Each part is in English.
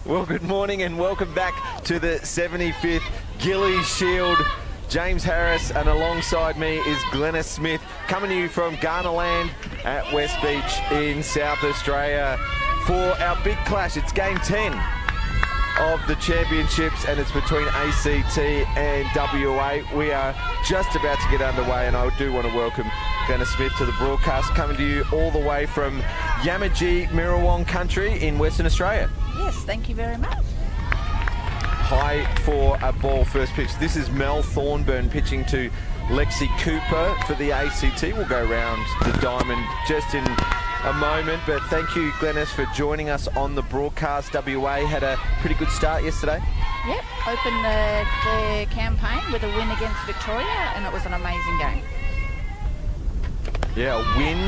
Well, good morning and welcome back to the 75th Gilley Shield. James Harris, and alongside me is Glennis Smith, coming to you from Garnerland at West Beach in South Australia for our big clash. It's game 10 of the championships, and it's between ACT and WA. We are just about to get underway, and I do want to welcome Glennis Smith to the broadcast, coming to you all the way from Yamaji Mirrawong country in Western Australia. Yes, thank you very much. High for a ball first pitch. This is Mel Thornburn pitching to Lexi Cooper for the ACT. We'll go round the diamond just in a moment, but thank you, Glennis, for joining us on the broadcast. WA had a pretty good start yesterday. Yep, opened the campaign with a win against Victoria, and it was an amazing game. Yeah, a win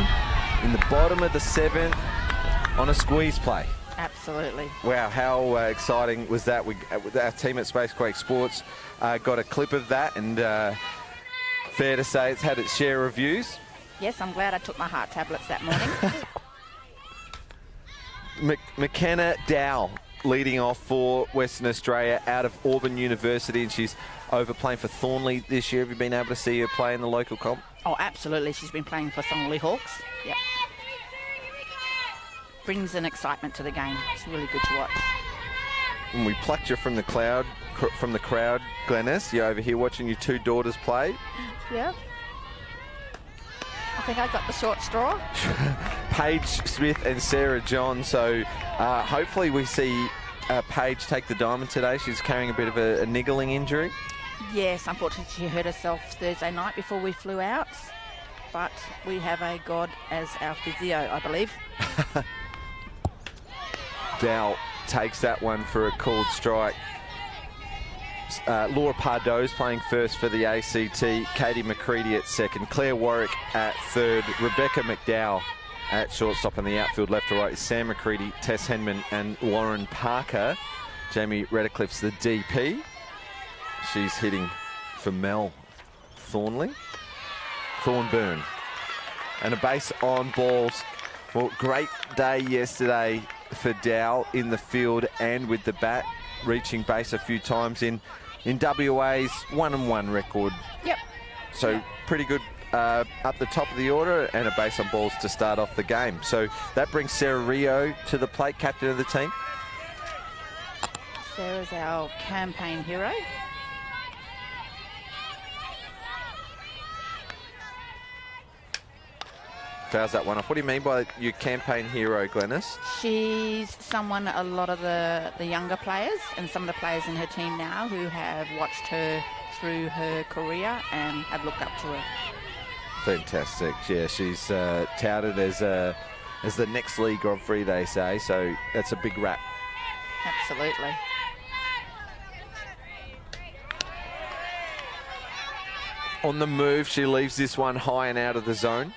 in the bottom of the 7th on a squeeze play. Absolutely. Wow, how exciting was that? Our team at Spacequake Sports got a clip of that, and fair to say it's had its share of views. Yes, I'm glad I took my heart tablets that morning. McKenna Dow leading off for Western Australia out of Auburn University, and she's over playing for Thornley this year. Have you been able to see her play in the local comp? Oh, absolutely. She's been playing for Thornley Hawks. Yep. Brings an excitement to the game. It's really good to watch. And we plucked you from the crowd, Glennis. You're over here watching your two daughters play. Yeah. I think I got the short straw. Paige Smith and Sarah John. So hopefully we see Paige take the diamond today. She's carrying a bit of a niggling injury. Yes, unfortunately she hurt herself Thursday night before we flew out. But we have a God as our physio, I believe. Dow takes that one for a called strike. Laura Pardo's playing first for the ACT. Katie McCready at second. Claire Warwick at third. Rebecca McDowell at shortstop. In the outfield, left to right, is Sam McCready, Tess Henman and Lauren Parker. Jamie Redcliffe's the DP. She's hitting for Mel Thornburn. And a base on balls. Well, great day yesterday for Dow in the field and with the bat, reaching base a few times in WA's 1-1 record. Yep. So yep. Pretty good up the top of the order, and a base on balls to start off the game. So that brings Sarah Rio to the plate, captain of the team. Sarah's our campaign hero. Fouls that one off. What do you mean by your campaign hero, Glennis? She's someone a lot of the younger players and some of the players in her team now who have watched her through her career and have looked up to her. Fantastic. Yeah, she's touted as the next Lee Godfrey, they say, so that's a big rap. Absolutely. On the move, she leaves this one high and out of the zone.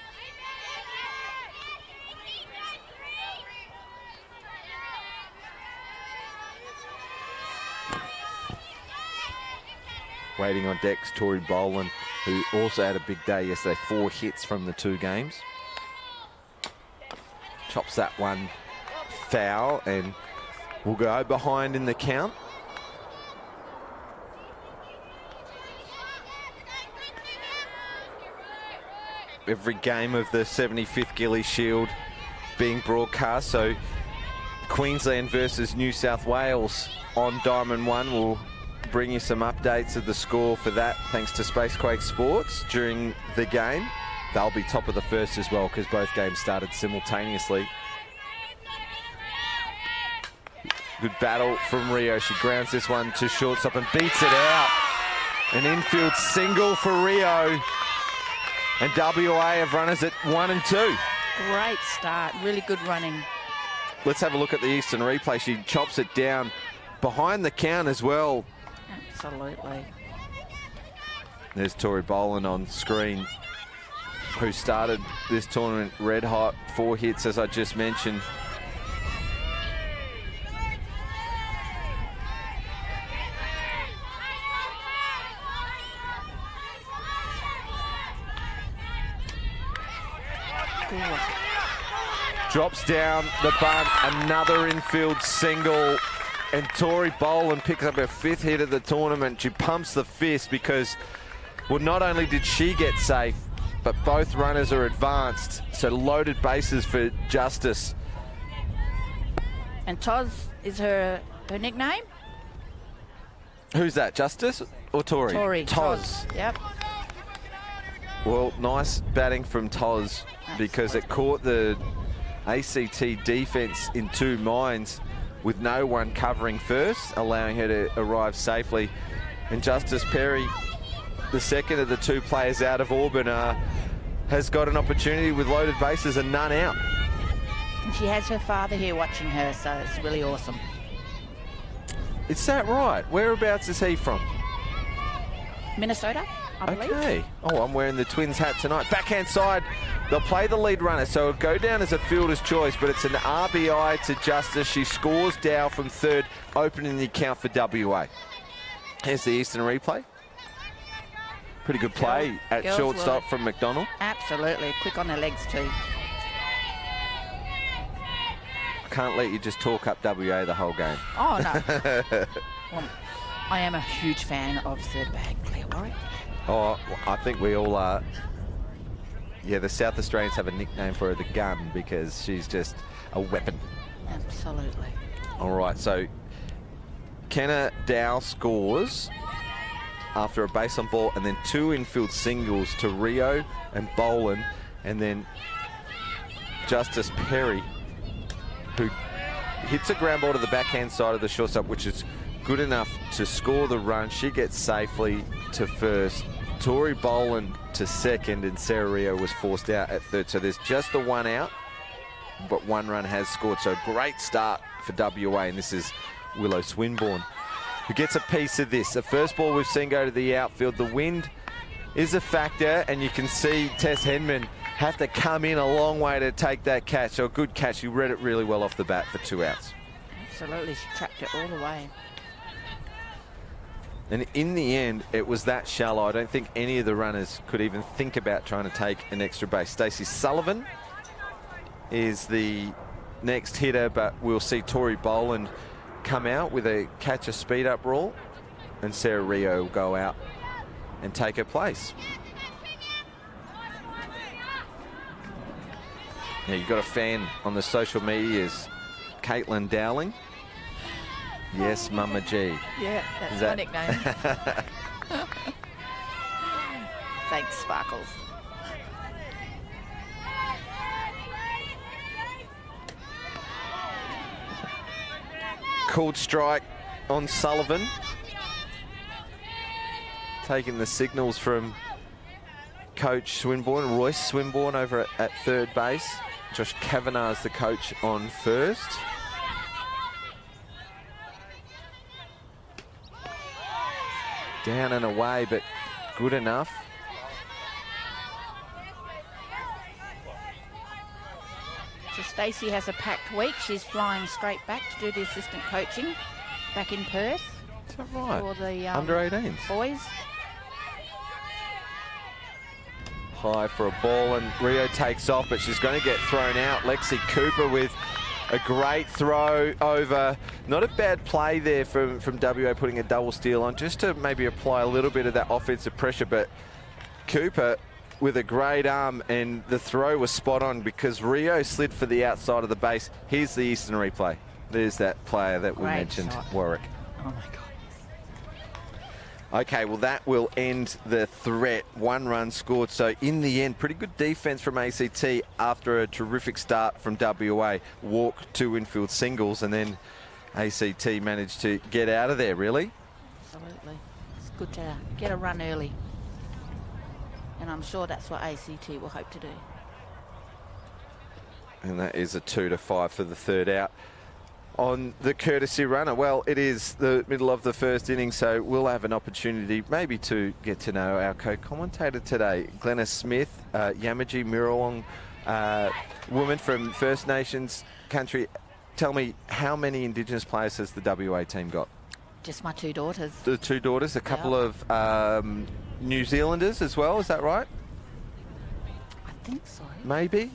Waiting on decks, Tori Boland, who also had a big day yesterday. 4 hits from the 2 games. Chops that one foul, and will go behind in the count. Every game of the 75th Gilley Shield being broadcast. So Queensland versus New South Wales on Diamond 1 will bring you some updates of the score for that, thanks to Spacequake Sports during the game. They'll be top of the first as well, because both games started simultaneously. Good battle from Rio. She grounds this one to shortstop and beats it out. An infield single for Rio. And WA have runners at 1 and 2. Great start, really good running. Let's have a look at the Eastern replay. She chops it down behind the count as well. Absolutely. There's Tori Boland on screen, who started this tournament red hot. 4 hits, as I just mentioned. Drops down the bunt, another infield single And Tori Boland picks up her 5th hit of the tournament. She pumps the fist because, well, not only did she get safe, but both runners are advanced. So loaded bases for Justice. And Toz is her nickname? Who's that, Justice or Tori? Tori. Toz. Yep. Well, nice batting from Toz because it caught the ACT defence in 2 minds with no one covering first, allowing her to arrive safely. And Justice Perry, the second of the 2 players out of Auburn, has got an opportunity with loaded bases and none out. And she has her father here watching her, so it's really awesome. Is that right? Whereabouts is he from? Minnesota, I believe. Okay. Oh, I'm wearing the Twins hat tonight. Backhand side. They'll play the lead runner, so it'll go down as a fielder's choice, but it's an RBI to Justice. She scores Dow from 3rd, opening the account for WA. Here's the Eastern replay. Pretty good play at shortstop from McDonald. Absolutely. Quick on her legs too. Can't let you just talk up WA the whole game. Oh, no. Well, I am a huge fan of third bag Claire Warwick. Oh, I think we all are. Yeah, the South Australians have a nickname for her, the Gun, because she's just a weapon. Absolutely. All right, so Kenna Dow scores after a base on ball and then 2 infield singles to Rio and Boland, and then Justice Perry, who hits a ground ball to the backhand side of the shortstop, which is good enough to score the run. She gets safely to 1st. Tori Boland to 2nd, and Sarah Rio was forced out at 3rd. So there's just the 1 out, but 1 run has scored. So great start for WA, and this is Willow Swinburne, who gets a piece of this. The first ball we've seen go to the outfield. The wind is a factor, and you can see Tess Henman have to come in a long way to take that catch. So a good catch. She read it really well off the bat for 2 outs. Absolutely. She tracked it all the way. And in the end, it was that shallow. I don't think any of the runners could even think about trying to take an extra base. Stacey Sullivan is the next hitter, but we'll see Tori Boland come out with a catch a speed up rule, and Sarah Rio will go out and take her place. Yeah, you've got a fan on the social medias, Caitlin Dowling. Yes, Mama G. Yeah, that's my nickname. Thanks, Sparkles. Called strike on Sullivan. Taking the signals from Coach Swinburne, Royce Swinburne over at 3rd base. Josh Kavanagh is the coach on 1st. Down and away, but good enough. So Stacey has a packed week. She's flying straight back to do the assistant coaching back in Perth. Is that right? For the under 18s. Boys. High for a ball, and Rio takes off, but she's going to get thrown out. Lexi Cooper with a great throw over. Not a bad play there from WA, putting a double steal on just to maybe apply a little bit of that offensive pressure. But Cooper with a great arm, and the throw was spot on because Rio slid for the outside of the base. Here's the Eastern replay. There's that player that we mentioned, Warwick. Oh my God. Okay, well, that will end the threat. 1 run scored. So in the end, pretty good defense from ACT after a terrific start from WA. Walk, 2 infield singles, and then ACT managed to get out of there, really. Absolutely. It's good to get a run early. And I'm sure that's what ACT will hope to do. And that is a 2-5 for the 3rd out on the courtesy runner. Well, it is the middle of the 1st inning, so we'll have an opportunity maybe to get to know our co-commentator today, Glenna Smith, Yamaji Mirawong, woman from First Nations country. Tell me, how many Indigenous players has the WA team got? Just my 2 daughters. The 2 daughters, a couple of New Zealanders as well, is that right? I think so. Maybe.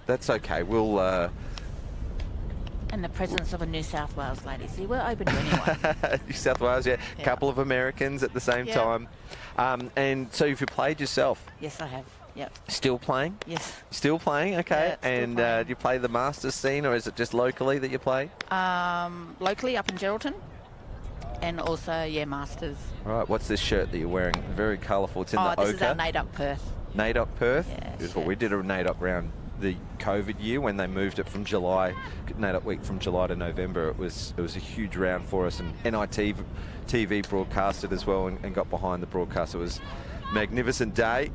That's okay. We'll And the presence of a New South Wales lady. See, we're open to anyone. New South Wales, yeah. A couple of Americans at the same time. And so have you played yourself? Yes, I have. Yep. Still playing? Yes. Still playing, okay. Yeah, and do you play the Masters scene, or is it just locally that you play? Locally up in Geraldton. And also, yeah, Masters. Right, what's this shirt that you're wearing? Very colourful. It's in the ochre. This is our NAIDOC Perth. NAIDOC Perth? Yeah, Beautiful. We did a NAIDOC round the COVID year when they moved it from July, NAIDOC week from July to November. It was a huge round for us, and NIT TV broadcast it as well and got behind the broadcast. It was a magnificent day.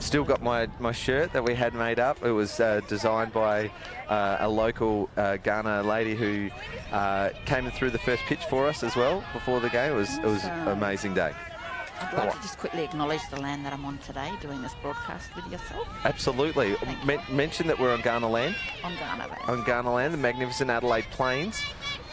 Still got my shirt that we had made up. It was designed by a local Ghana lady who came and threw the first pitch for us as well before the game. It was an amazing day. I'd like to just quickly acknowledge the land that I'm on today, doing this broadcast with yourself. Absolutely. Mention that we're on Ghana land. On Ghana land. On Ghana land, the magnificent Adelaide Plains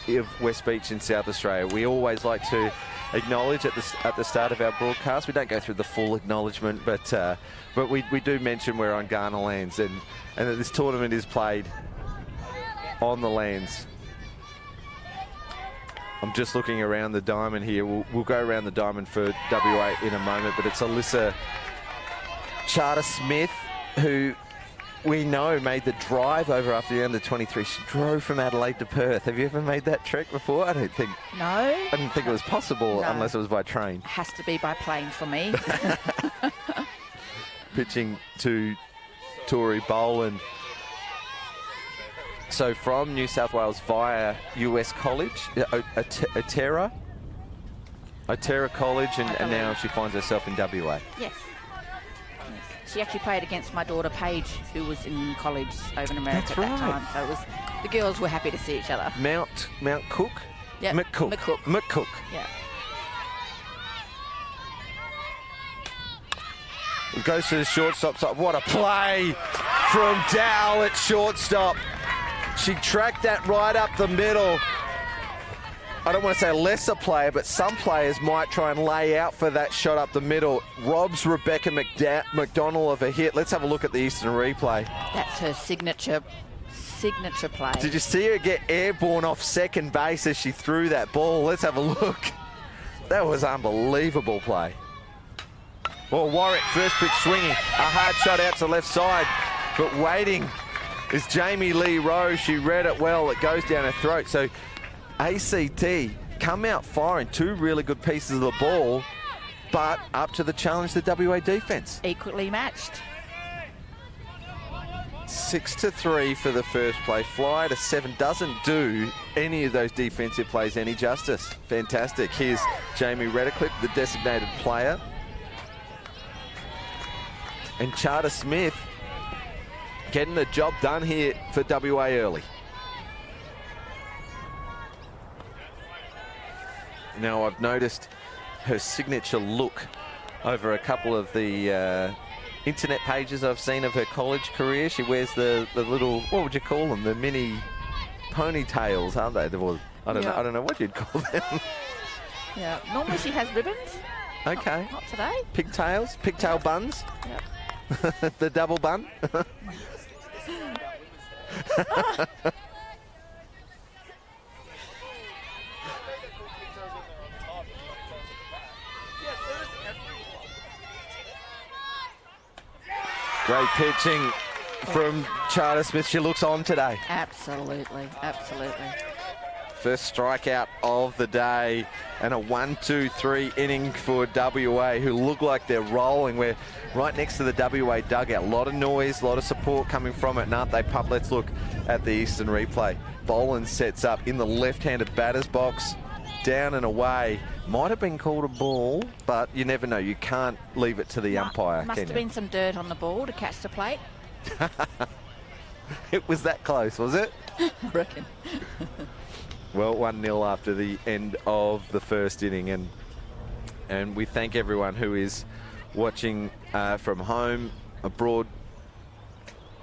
of West Beach in South Australia. We always like to acknowledge at the start of our broadcast. We don't go through the full acknowledgement, but we do mention we're on Ghana lands, and that this tournament is played on the lands. I'm just looking around the diamond here. We'll go around the diamond for WA in a moment, but it's Alyssa Charter-Smith who we know made the drive over after the under-23. She drove from Adelaide to Perth. Have you ever made that trek before? I don't think. No. I didn't think it was possible unless it was by train. Has to be by plane for me. Pitching to Tori Boland. So from New South Wales via US College, Otera College, and now she finds herself in WA. Yes. She actually played against my daughter Paige, who was in college over in America at that time. So it was, the girls were happy to see each other. Mount Cook? Yeah. McCook. Yeah. It goes to the shortstop side. What a play from Dow at shortstop. She tracked that right up the middle. I don't want to say a lesser player, but some players might try and lay out for that shot up the middle. Robs Rebecca McDonald of a hit. Let's have a look at the Eastern replay. That's her signature play. Did you see her get airborne off second base as she threw that ball? Let's have a look. That was unbelievable play. Well, Warwick, first pitch swinging. A hard shot out to left side, but waiting is Jamie Lee Rowe. She read it well. It goes down her throat. So ACT come out firing two really good pieces of the ball, but up to the challenge, the WA defence. Equally matched. 6-3 for the first play. Fly to 7 doesn't do any of those defensive plays any justice. Fantastic. Here's Jamie Redcliffe, the designated player. And Charter-Smith getting the job done here for WA early. Now I've noticed her signature look over a couple of the internet pages I've seen of her college career. She wears the little, what would you call them? The mini ponytails, aren't they? I don't know what you'd call them. Yeah, normally she has ribbons. Okay. Not today. Pigtail buns. Yep. The double bun. Great pitching from Charter-Smith. She looks on today. Absolutely. First strikeout of the day, and a 1-2-3 inning for WA, who look like they're rolling. We're right next to the WA dugout. A lot of noise, a lot of support coming from it, and aren't they pumped? Let's look at the Eastern replay. Boland sets up in the left-handed batter's box, down and away. Might have been called a ball, but you never know. You can't leave it to the umpire. Must have been some dirt on the ball to catch the plate. It was that close, was it? I reckon. Well, 1-0 after the end of the first inning, and we thank everyone who is watching from home, abroad,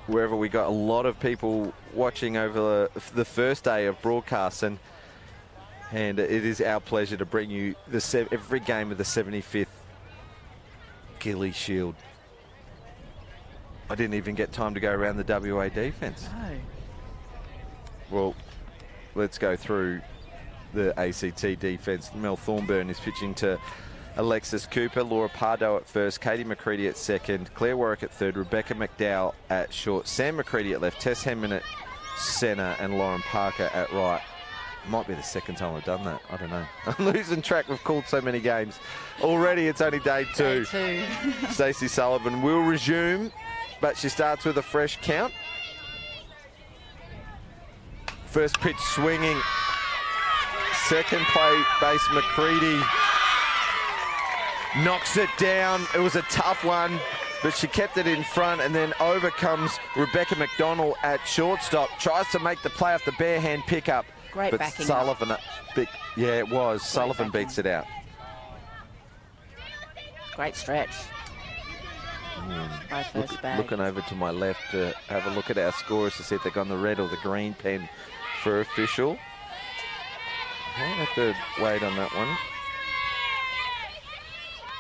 wherever we got. A lot of people watching over the first day of broadcasts, and it is our pleasure to bring you every game of the 75th Gilley Shield. I didn't even get time to go around the WA defence. No. Well, let's go through the ACT defence. Mel Thornburn is pitching to Alexis Cooper, Laura Pardo at first, Katie McCready at second, Claire Warwick at third, Rebecca McDowell at short, Sam McCready at left, Tess Henman at centre, and Lauren Parker at right. Might be the second time I've done that. I don't know. I'm losing track. We've called so many games. Already it's only day two. Stacey Sullivan will resume, but she starts with a fresh count. First pitch swinging. Second play base McCready knocks it down. It was a tough one, but she kept it in front, and then over comes Rebecca McDonald at shortstop. Tries to make the play off the bare hand pickup. Great but backing Sullivan, yeah, it was. Great Sullivan backing. beats it out. Great stretch. By first bag. Looking over to my left to have a look at our scores to see if they've gone the red or the green pen for official. I'll have to wait on that one.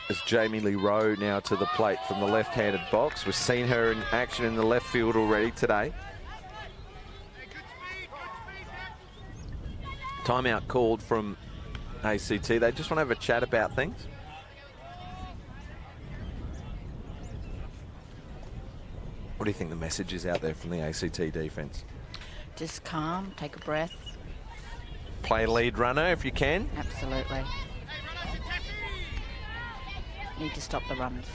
As Jamie Lee Rowe now to the plate from the left-handed box. We've seen her in action in the left field already today. Timeout called from ACT. They just want to have a chat about things. What do you think the message is out there from the ACT defence? Just calm, take a breath. Play lead runner if you can. Absolutely. Need to stop the runs.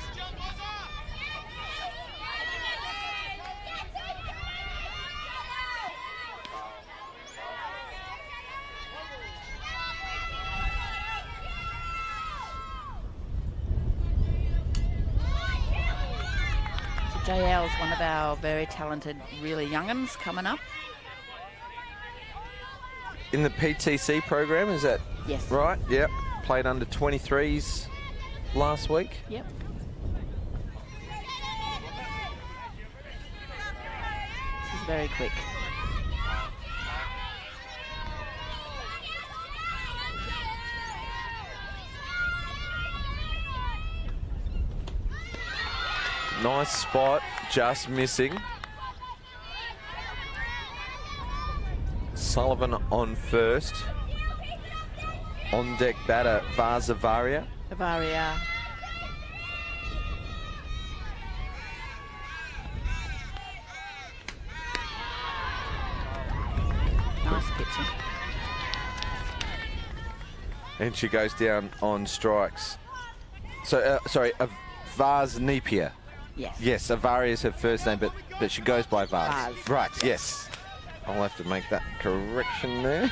JL's one of our very talented, really young'uns coming up. In the PTC program, is that Yes. right? Yep. Played under 23s last week. Yep. She's very quick. Nice spot, just missing. Sullivan on first. On deck batter, Varia. Bavaria. Nice pitching. And she goes down on strikes. So, sorry, Vars Napier. Yes. Yes, Avaria is her first name, but she goes by Vars. Vars. Right, yes. I'll have to make that correction there.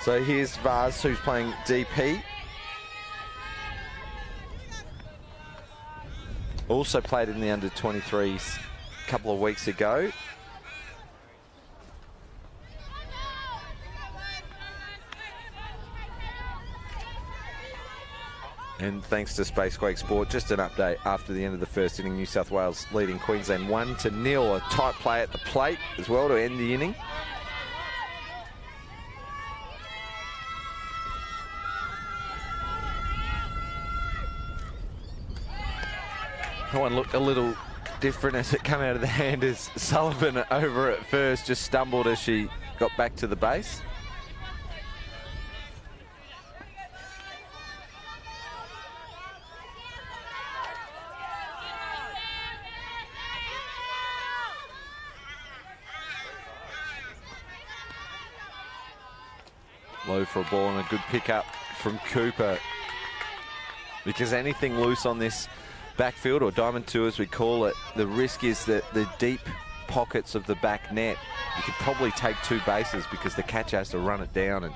So here's Vars, who's playing DP. Also played in the under-23s a couple of weeks ago. And thanks to Spacequake Sport, just an update after the end of the first inning. New South Wales leading Queensland 1-0. A tight play at the plate as well to end the inning. That one looked a little different as it came out of the hand as Sullivan over at first just stumbled as she got back to the base. Low for a ball and a good pickup from Cooper. Because anything loose on this backfield, or diamond two as we call it, the risk is that the deep pockets of the back net, you could probably take two bases because the catcher has to run it down, and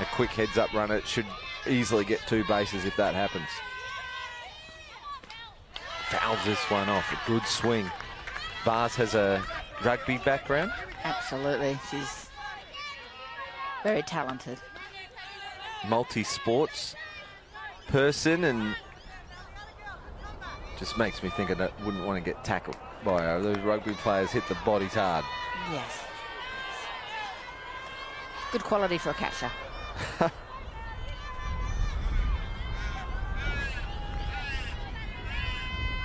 a quick heads up runner should easily get two bases if that happens. Fouls this one off, a good swing. Vars has a rugby background. Absolutely. She's very talented. Multi-sports person, and just makes me think I wouldn't want to get tackled by her. Those rugby players hit the bodies hard. Yes. Good quality for a catcher.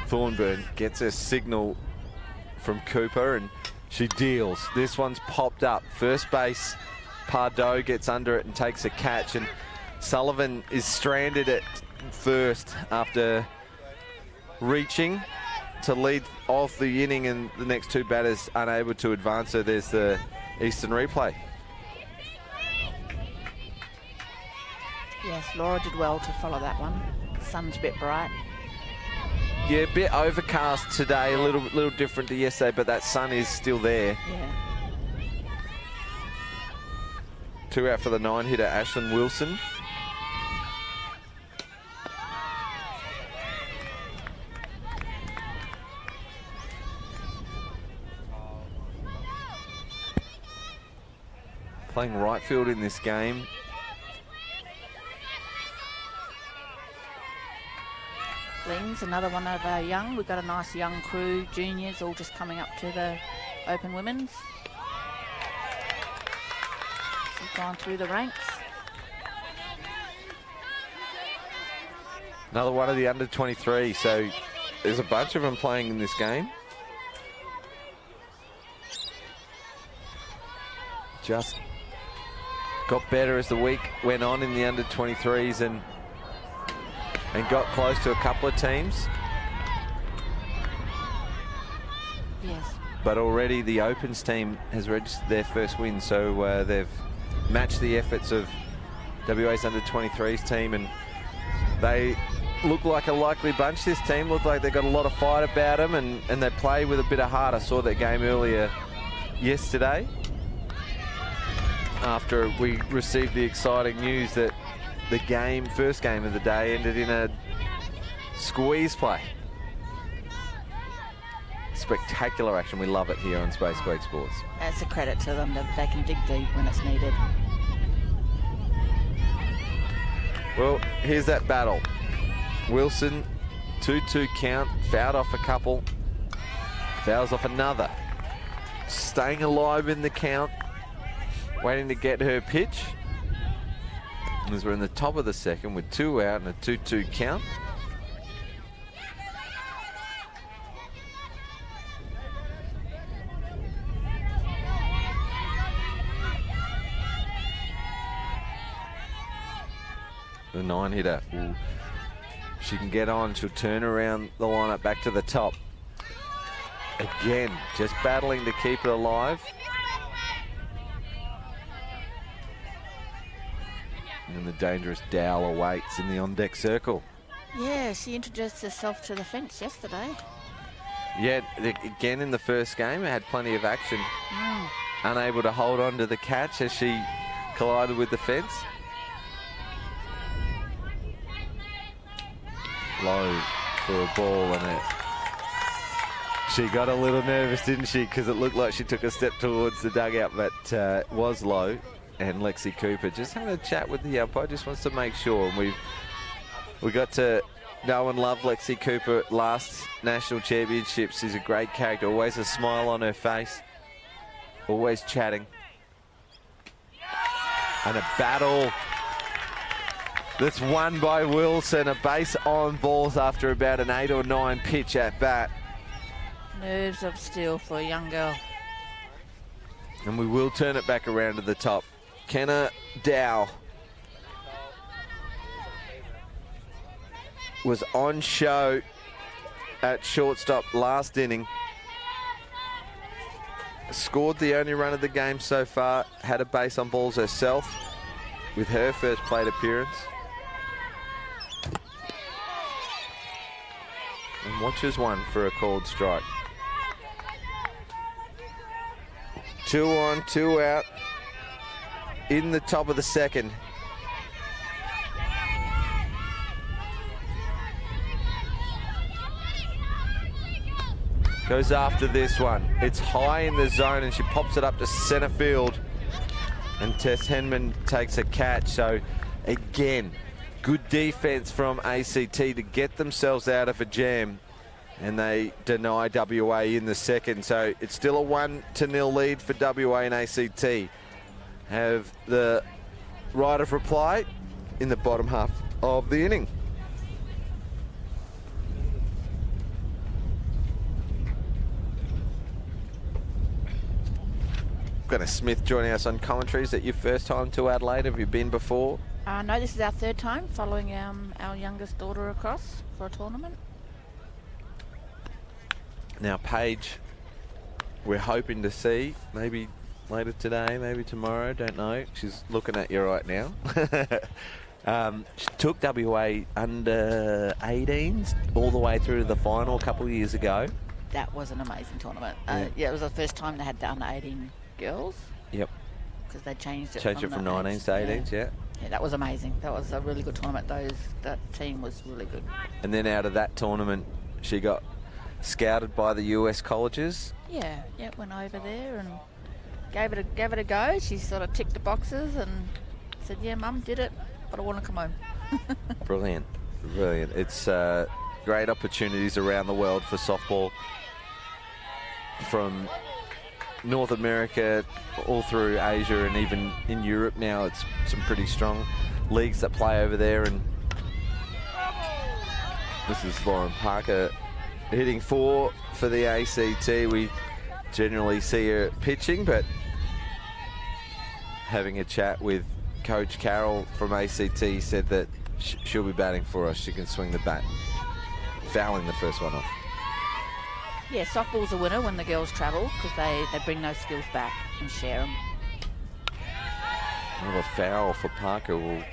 Thornburn gets a signal from Cooper, and she deals. This one's popped up. First base, Pardo gets under it and takes a catch, and Sullivan is stranded at first after reaching to lead off the inning, and the next two batters unable to advance. So there's the Eastern replay. Yes, Laura did well to follow that one. The sun's a bit bright. Yeah, a bit overcast today, a little different to yesterday, but that sun is still there. Yeah. 2 out for the 9-hitter, Ashlyn Wilson. Playing right field in this game. Lings, another one of our young. We've got a nice young crew, juniors, all just coming up to the Open Women's. She's gone through the ranks. Another one of the under 23, so there's a bunch of them playing in this game. Just got better as the week went on in the under 23s and got close to a couple of teams. Yes. But already the Opens team has registered their first win, so they've matched the efforts of WA's under 23s team, and they look like a likely bunch. This team look like they've got a lot of fight about them, and they play with a bit of heart. I saw that game earlier yesterday after we received the exciting news that the first game of the day ended in a squeeze play. Spectacular action. We love it here on Space Quake Sports. That's a credit to them that they can dig deep when it's needed. Well, here's that battle. Wilson, 2-2 count, fouled off a couple, fouls off another. Staying alive in the count, waiting to get her pitch. As we're in the top of the second with 2 out and a 2-2 count. The 9-hitter, she can get on, she'll turn around the lineup back to the top. Again, just battling to keep it alive. And the dangerous Dowell awaits in the on-deck circle. Yeah, she introduced herself to the fence yesterday. Yeah, again in the first game, it had plenty of action. Unable to hold on to the catch as she collided with the fence. Low for a ball, and she got a little nervous, didn't she? Because it looked like she took a step towards the dugout, but it was low. And Lexi Cooper just having a chat with the umpire, just wants to make sure. And we got to know and love Lexi Cooper last national championships. She's a great character, always a smile on her face, always chatting. And a battle that's won by Wilson, a base on balls after about an 8 or 9 pitch at bat. Nerves of steel for a young girl. And we will turn it back around to the top. Kenna Dow was on show at shortstop last inning. Scored the only run of the game so far. Had a base on balls herself with her first plate appearance. And watches one for a called strike. 2 on, 2 out. In the top of the second. Goes after this one. It's high in the zone and she pops it up to center field. And Tess Henman takes a catch. So again, good defense from ACT to get themselves out of a jam. And they deny WA in the second. So it's still a 1-0 lead for WA and ACT. Have the right of reply in the bottom half of the inning. Glenna Smith joining us on commentary. Is that your first time to Adelaide? Have you been before? No, this is our third time following our youngest daughter across for a tournament. Now, Paige, we're hoping to see maybe later today, maybe tomorrow, don't know. She's looking at you right now. She took WA under 18s all the way through to the final a couple of years ago. That was an amazing tournament. Yeah, it was the first time they had the under 18 girls. Yep. Because they changed it from 19s to 18s, yeah. Yeah, that was amazing. That was a really good tournament. That team was really good. And then out of that tournament, she got scouted by the US colleges. Yeah, went over there and gave it a go. She sort of ticked the boxes and said, "Yeah, Mum, did it, but I want to come home." Brilliant. It's great opportunities around the world for softball, from North America all through Asia and even in Europe now. It's some pretty strong leagues that play over there. And this is Lauren Parker hitting 4 for the ACT. We generally see her pitching, but having a chat with Coach Carroll from ACT, said that she'll be batting for us. She can swing the bat, fouling the first one off. Yeah, softball's a winner when the girls travel because they bring those skills back and share them. Well, a foul for Parker will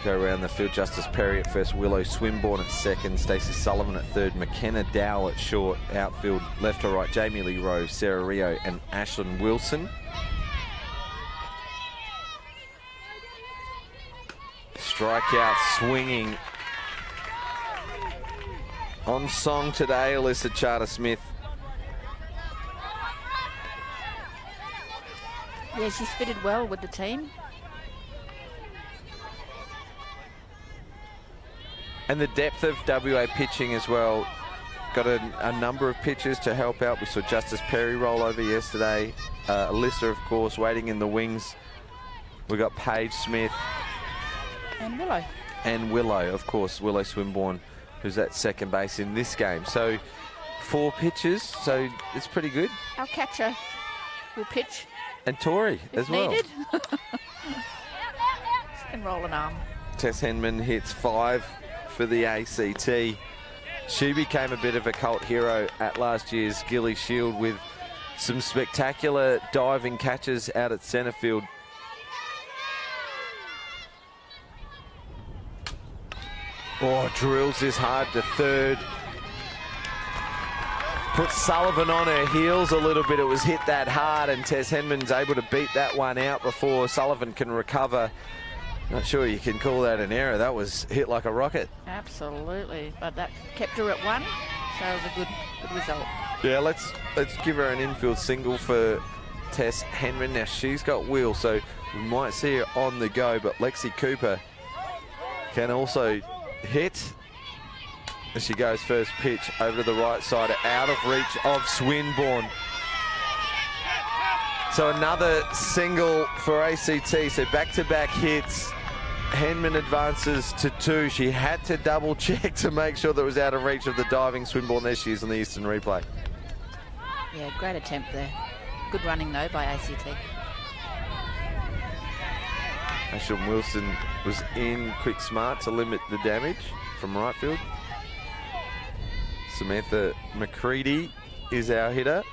go around the field. Justice Perry at first, Willow Swinburne at second, Stacey Sullivan at third, McKenna Dowell at short, outfield left to right, Jamie Lee Rose, Sarah Rio and Ashlyn Wilson. Strikeout swinging on song today, Alyssa Charter-Smith. Yeah, she's fitted well with the team. And the depth of WA pitching as well. Got a number of pitchers to help out. We saw Justice Perry roll over yesterday. Alyssa, of course, waiting in the wings. We got Paige Smith. And Willow. And Willow, of course, Willow Swinburne, who's at second base in this game. So 4 pitches, so it's pretty good. Our catcher will pitch. And Tori as well. Needed. And roll an arm. Tess Henman hits 5 for the ACT. She became a bit of a cult hero at last year's Gilley Shield with some spectacular diving catches out at centre field. Oh, drills this hard to third. Puts Sullivan on her heels a little bit. It was hit that hard, and Tess Henman's able to beat that one out before Sullivan can recover. Not sure you can call that an error. That was hit like a rocket. Absolutely, but that kept her at 1, so it was a good result. Yeah, let's give her an infield single for Tess Henman. Now she's got wheel, so we might see her on the go, but Lexi Cooper can also hit as she goes first pitch over to the right side, out of reach of Swinburne. So another single for ACT, so back-to-back hits. Henman advances to 2. She had to double check to make sure that it was out of reach of the diving Swinburne. There she is on the Eastern replay. Yeah, great attempt there. Good running though by ACT. Ashlyn Wilson was in quick smart to limit the damage from right field. Samantha McCready is our hitter.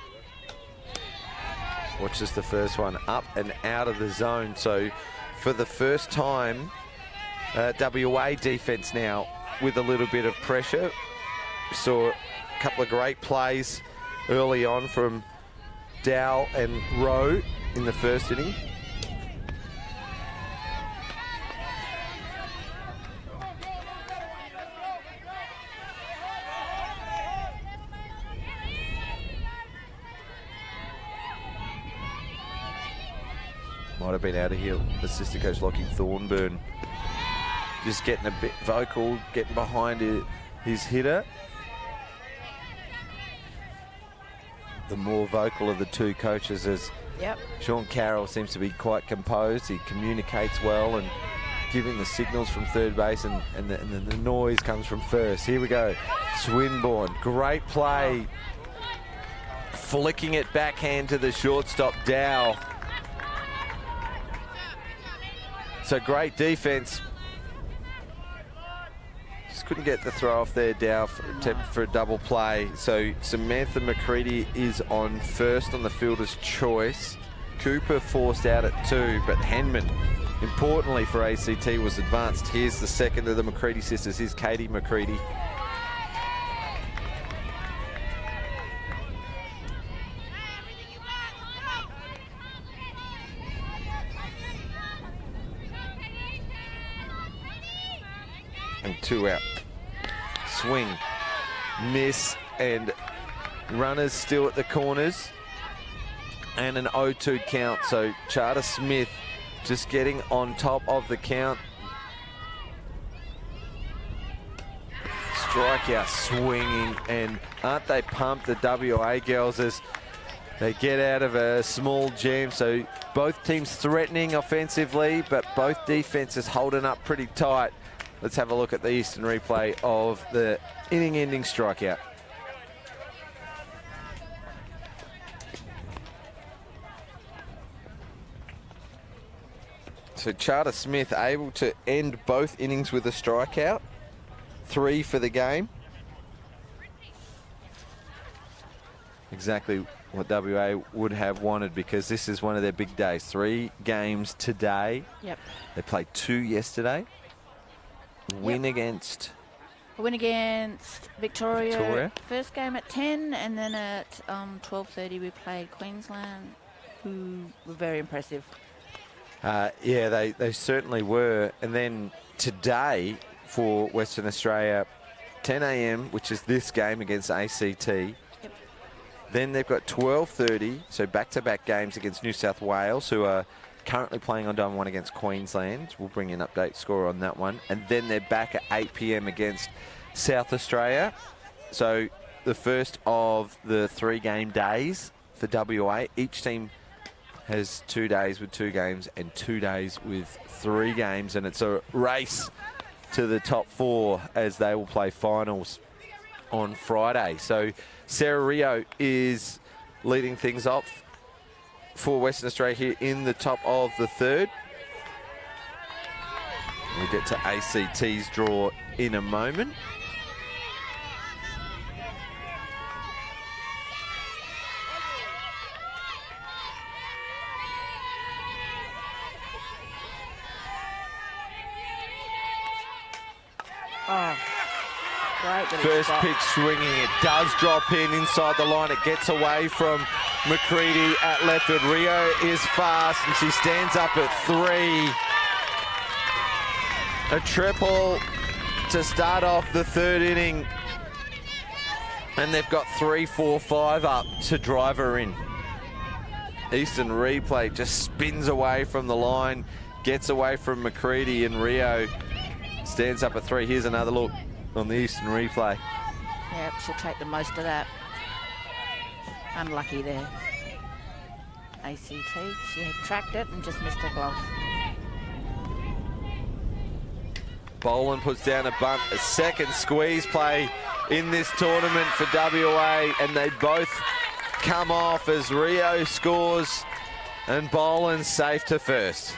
Watches the first one up and out of the zone. So for the first time, WA defense now with a little bit of pressure. We saw a couple of great plays early on from Dowell and Rowe in the first inning. Might have been out of here, assistant coach Lockie Thornburn. Just getting a bit vocal, getting behind his hitter. The more vocal of the two coaches, as Sean Carroll seems to be quite composed. He communicates well and giving the signals from third base, and the noise comes from first. Here we go. Swinburne, great play flicking it backhand to the shortstop, Dow. So great defense. Just couldn't get the throw off there, Dow, for a double play. So Samantha McCready is on first on the fielder's choice. Cooper forced out at 2, but Henman, importantly for ACT, was advanced. Here's the second of the McCready sisters. Here's Katie McCready. And 2 out. Swing, miss, and runners still at the corners. And an 0-2 count. So Charter Smith just getting on top of the count. Strikeout, swinging, and aren't they pumped, the WA girls, as they get out of a small jam. So both teams threatening offensively, but both defenses holding up pretty tight. Let's have a look at the Eastern replay of the inning-ending strikeout. So Charter Smith able to end both innings with a strikeout. 3 for the game. Exactly what WA would have wanted, because this is one of their big days. 3 games today. Yep. They played 2 yesterday. Win against Victoria. First game at 10, and then at 12:30 we played Queensland, who were very impressive. Yeah, they certainly were. And then today for Western Australia, 10 a.m, which is this game against ACT. Yep. Then they've got 12:30, so back-to-back games against New South Wales, who are currently playing on Diamond 1 against Queensland. We'll bring an update score on that one. And then they're back at 8 p.m. against South Australia. So the first of the 3 game days for WA. Each team has 2 days with 2 games and 2 days with 3 games. And it's a race to the top 4 as they will play finals on Friday. So Sarah Rio is leading things off for Western Australia here in the top of the 3rd. We'll get to ACT's draw in a moment. Oh, great. First pitch swinging, it does drop in inside the line. It gets away from McCready at left field. Rio is fast and she stands up at 3. A triple to start off the 3rd inning. And they've got 3, 4, 5 up to drive her in. Eastern replay just spins away from the line, gets away from McCready, and Rio stands up at 3. Here's another look on the Eastern replay. Yep, she'll take the most of that. Unlucky there. ACT, she had tracked it and just missed her glove. Boland puts down a bunt, a second squeeze play in this tournament for WA, and they both come off as Rio scores and Boland's safe to first.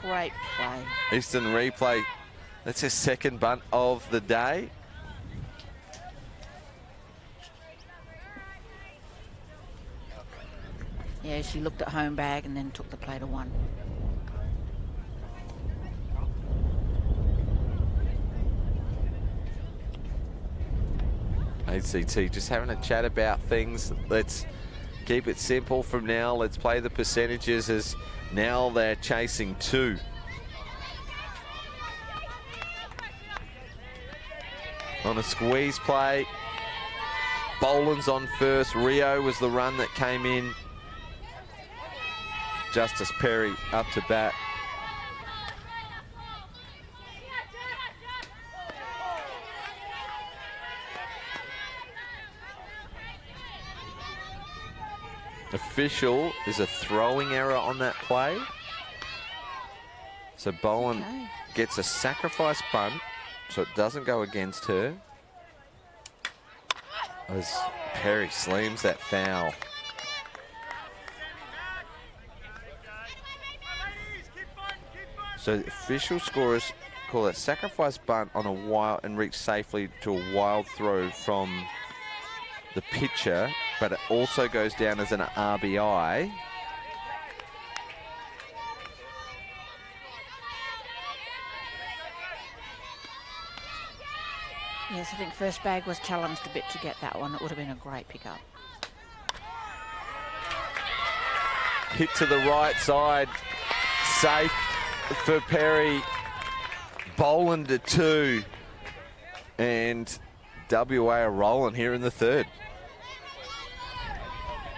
Great play. Eastern replay, that's his second bunt of the day. Yeah, she looked at home bag and then took the play to 1. ACT just having a chat about things. Let's keep it simple from now. Let's play the percentages, as now they're chasing 2. On a squeeze play, Boland's on first. Rio was the run that came in. Justice Perry up to bat. Official is a throwing error on that play. So Boland gets a sacrifice bunt, so it doesn't go against her. as Perry slams that foul. So official scorers call it sacrifice bunt on a wild and reach safely to a wild throw from the pitcher, but it also goes down as an RBI. Yes, I think first bag was challenged a bit to get that one. It would have been a great pickup. Hit to the right side, safe for Perry. Bowling to 2, and WA are rolling here in the third.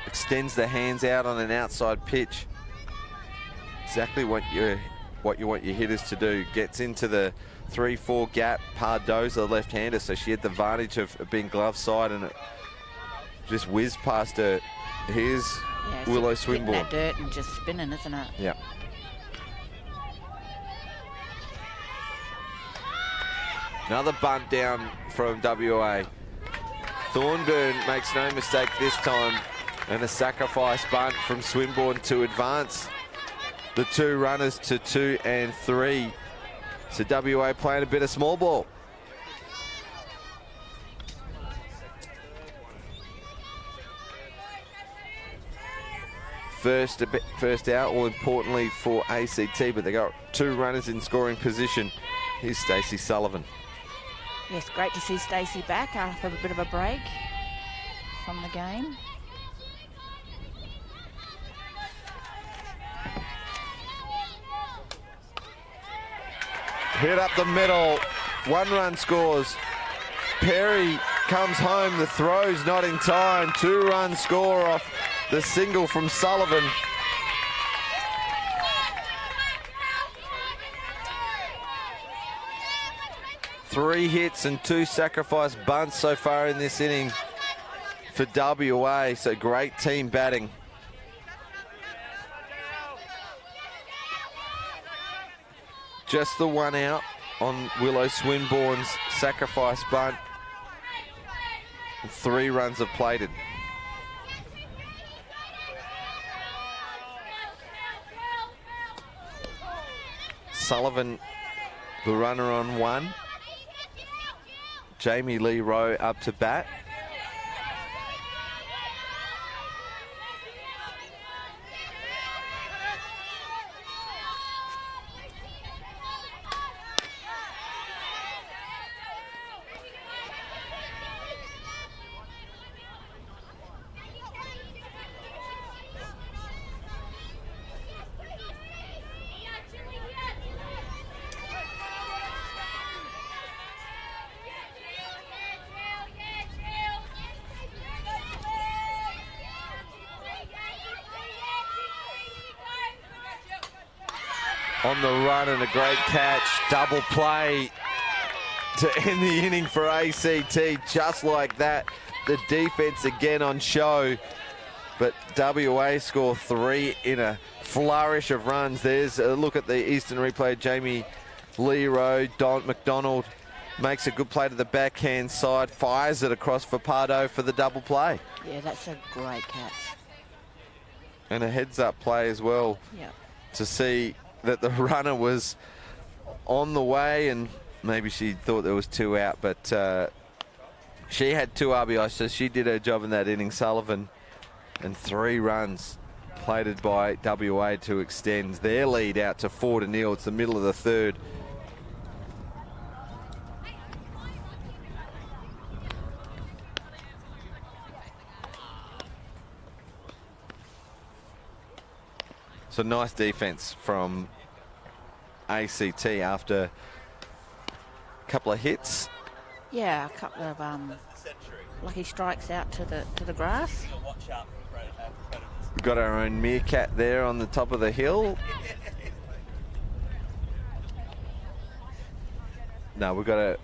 Extends the hands out on an outside pitch. Exactly what you want your hitters to do. Gets into the 3-4 gap. Pardo's a left-hander, so she had the advantage of being glove side, and it just whizzed past her. Here's Willow Swinburne. That dirt and just spinning, isn't it? Yeah. Another bunt down from WA. Thornburn makes no mistake this time, and a sacrifice bunt from Swinburne to advance the 2 runners to 2 and 3. So WA playing a bit of small ball. First out, all importantly for ACT, but they got 2 runners in scoring position. Here's Stacey Sullivan. Yes, great to see Stacey back after a bit of a break from the game. Hit up the middle, 1 run scores. Perry comes home, the throw's not in time. 2 run score off the single from Sullivan. Three hits and 2 sacrifice bunts so far in this inning for WA, so great team batting. Just the 1 out on Willow Swinburne's sacrifice bunt. 3 runs have plated. Sullivan, the runner on 1. Jamie Lee Rowe up to bat. On the run and a great catch, double play to end the inning for ACT. Just like that, the defense again on show, but WA score 3 in a flourish of runs. There's a look at the Eastern replay. Jamie Lee Rowe, Don McDonald makes a good play to the backhand side, fires it across for Pardo for the double play. Yeah, that's a great catch. And a heads-up play as well, to see that the runner was on the way, and maybe she thought there was 2 out, but she had 2 RBIs, so she did her job in that inning, Sullivan, and 3 runs plated by WA to extend their lead out to 4-0. It's the middle of the third. So nice defense from ACT after a couple of hits. Yeah, a couple of lucky strikes out to the grass. We've got our own meerkat there on the top of the hill. No,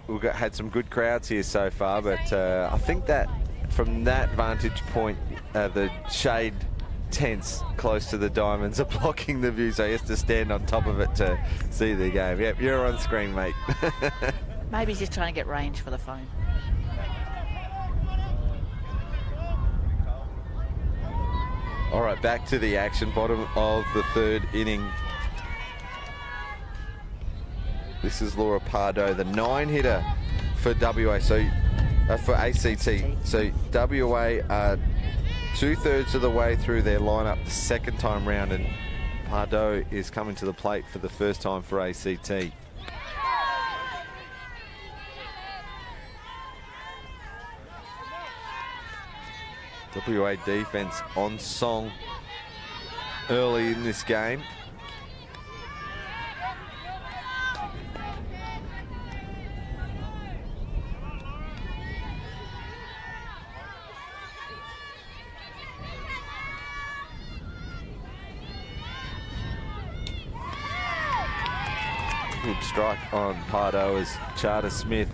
we've had some good crowds here so far, but I think that from that vantage point, the shade tents close to the diamonds are blocking the view, so he has to stand on top of it to see the game. Yep, you're on screen, mate. Maybe he's just trying to get range for the phone. All right, back to the action, bottom of the third inning. This is Laura Pardo, the 9-hitter for WA, for ACT. So WA are 2/3 of the way through their lineup the second time round, and Pardo is coming to the plate for the first time for ACT. WA defense on song early in this game. Good strike on Pardo as Charter Smith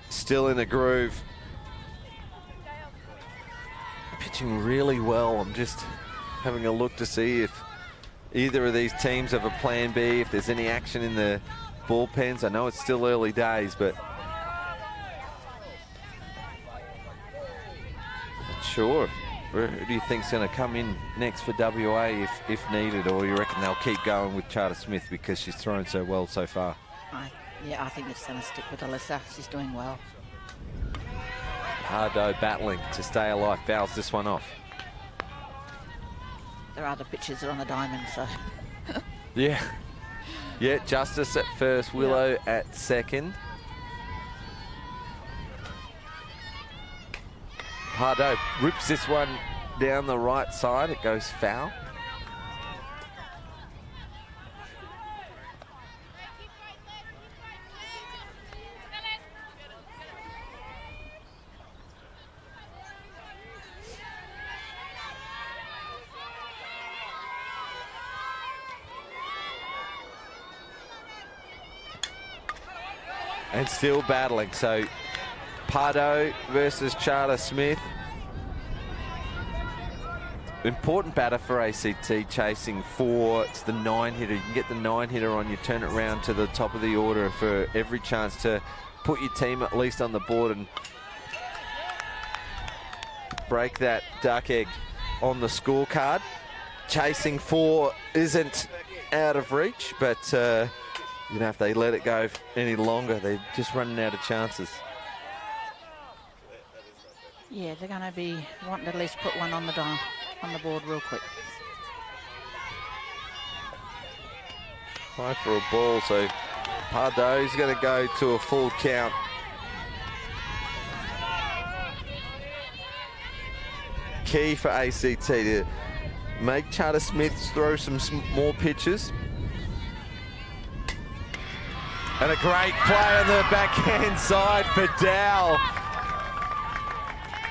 still in the groove. Pitching really well. I'm just having a look to see if either of these teams have a plan B, if there's any action in the bullpens. I know it's still early days, but not sure. Who do you think's going to come in next for WA if needed, or you reckon they'll keep going with Charter Smith because she's thrown so well so far? Yeah, I think it's going to stick with Alyssa. She's doing well. Pardo battling to stay alive, fouls this one off. There are other pitchers on the diamond, so. Yeah, Justice at first, Willow at second. Pardo rips this one down the right side. It goes foul. And still battling, so Pardo versus Charter Smith. Important batter for ACT, chasing 4. It's the 9-hitter. You can get the 9-hitter on you, turn it around to the top of the order for every chance to put your team at least on the board and break that duck egg on the scorecard. Chasing 4 isn't out of reach, but you know, if they let it go any longer, they're just running out of chances. Yeah, they're going to be wanting to at least put one on the board real quick. High for a ball, so Pardo's going to go to a full count. Key for ACT to make Charter Smith throw some more pitches. And a great play on the backhand side for Dow.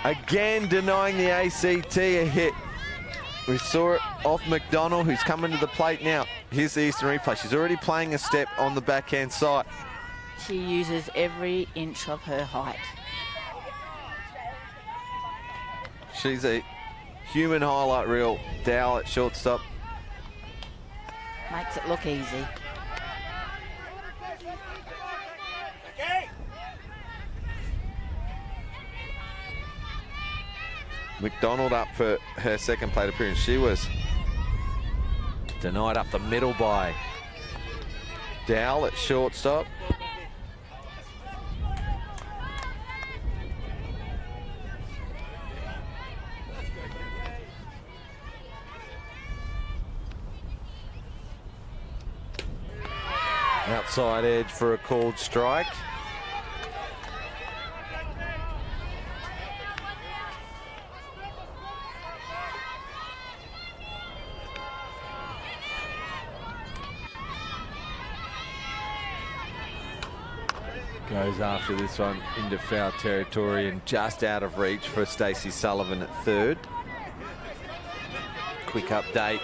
Again, denying the ACT a hit. We saw it off McDonald, who's coming to the plate now. Here's the Eastern replay. She's already playing a step on the backhand side. She uses every inch of her height. She's a human highlight reel. Dow at shortstop. Makes it look easy. McDonald up for her second plate appearance. She was denied up the middle by Dowell at shortstop. Outside edge for a called strike. Goes after this one into foul territory and just out of reach for Stacey Sullivan at third. Quick update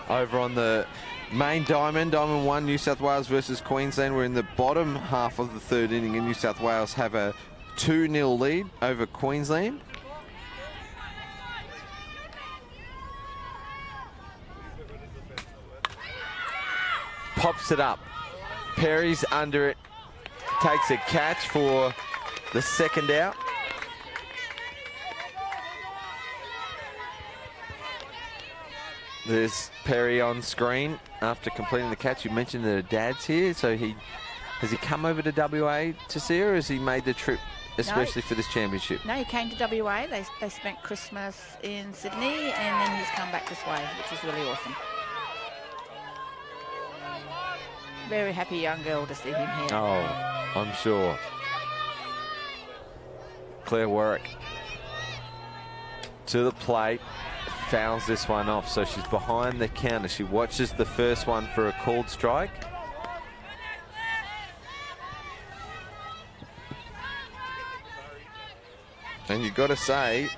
over on the main diamond, Diamond 1, New South Wales versus Queensland. We're in the bottom half of the third inning and New South Wales have a 2-0 lead over Queensland. Pops it up. Perry's under it. Takes a catch for the second out. There's Perry on screen after completing the catch. You mentioned that her dad's here, so has he come over to WA to see her, or has he made the trip especially for this championship? No, he came to WA. They spent Christmas in Sydney, and then he's come back this way, which is really awesome. Very happy young girl to see him here. Oh, I'm sure. Claire Warwick to the plate, fouls this one off, so she's behind the counter. She watches the first one for a called strike. And you've got to say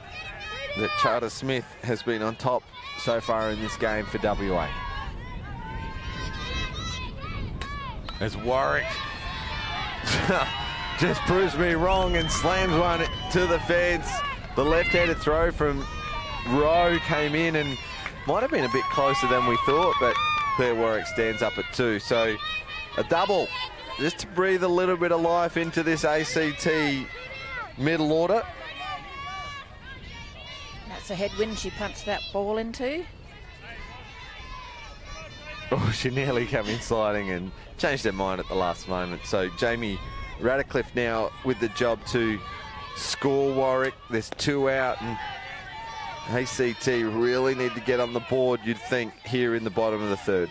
that Charter Smith has been on top so far in this game for WA. As Warwick just proves me wrong and slams one to the fence. The left-handed throw from Rowe came in and might have been a bit closer than we thought, but Claire Warwick stands up at 2. So a double just to breathe a little bit of life into this ACT middle order. That's a headwind she punched that ball into. Oh, she nearly came in sliding and changed her mind at the last moment. So Jamie Radcliffe now with the job to score Warwick. There's 2 out, and ACT really need to get on the board, you'd think, here in the bottom of the 3rd.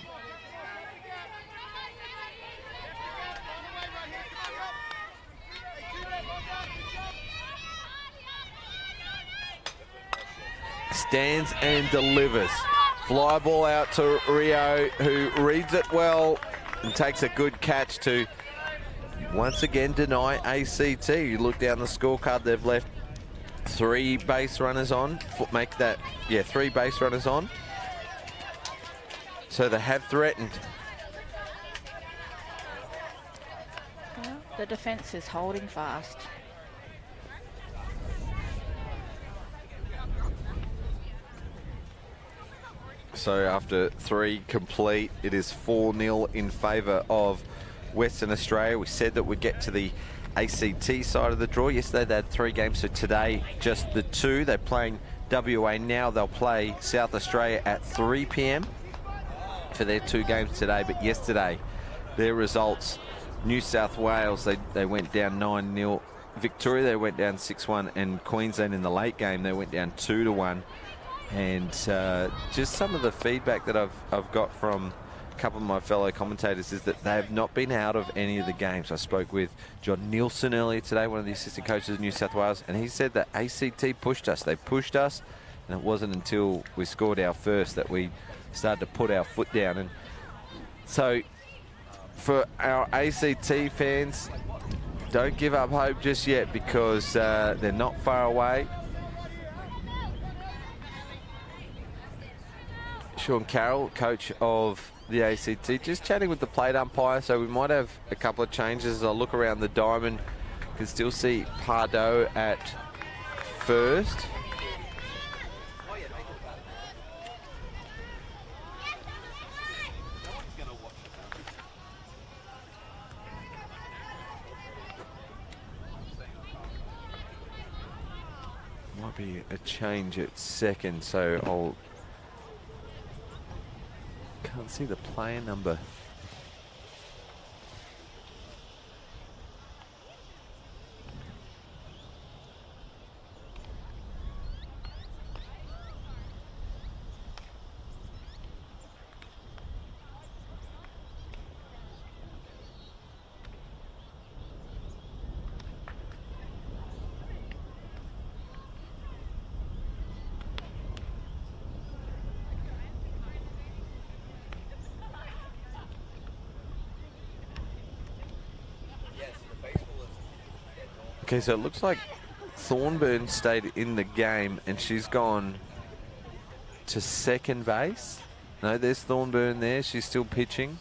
Stands and delivers. Fly ball out to Rio, who reads it well and takes a good catch to once again deny ACT. You look down the scorecard, they've left 3 base runners on. Make that, 3 base runners on. So they have threatened. Well, the defence is holding fast. So after 3 complete, it is 4-0 in favour of Western Australia. We said that we'd get to the ACT side of the draw. Yesterday they had 3 games, so today just the 2. They're playing WA now. They'll play South Australia at 3 p.m. for their 2 games today. But yesterday, their results, New South Wales, they went down 9-0. Victoria, they went down 6-1. And Queensland in the late game, they went down 2-1. And just some of the feedback that I've got from a couple of my fellow commentators is that they have not been out of any of the games. I spoke with John Nielsen earlier today, one of the assistant coaches of New South Wales, and he said that ACT pushed us. They pushed us, and it wasn't until we scored our first that we started to put our foot down. And so for our ACT fans, don't give up hope just yet, because they're not far away. Sean Carroll, coach of the ACT, just chatting with the plate umpire, so we might have a couple of changes. As I look around the diamond, you can still see Pardo at first. Might be a change at second, so can't see the player number. Okay, so it looks like Thornburn stayed in the game and she's gone to second base. No, there's Thornburn there. She's still pitching.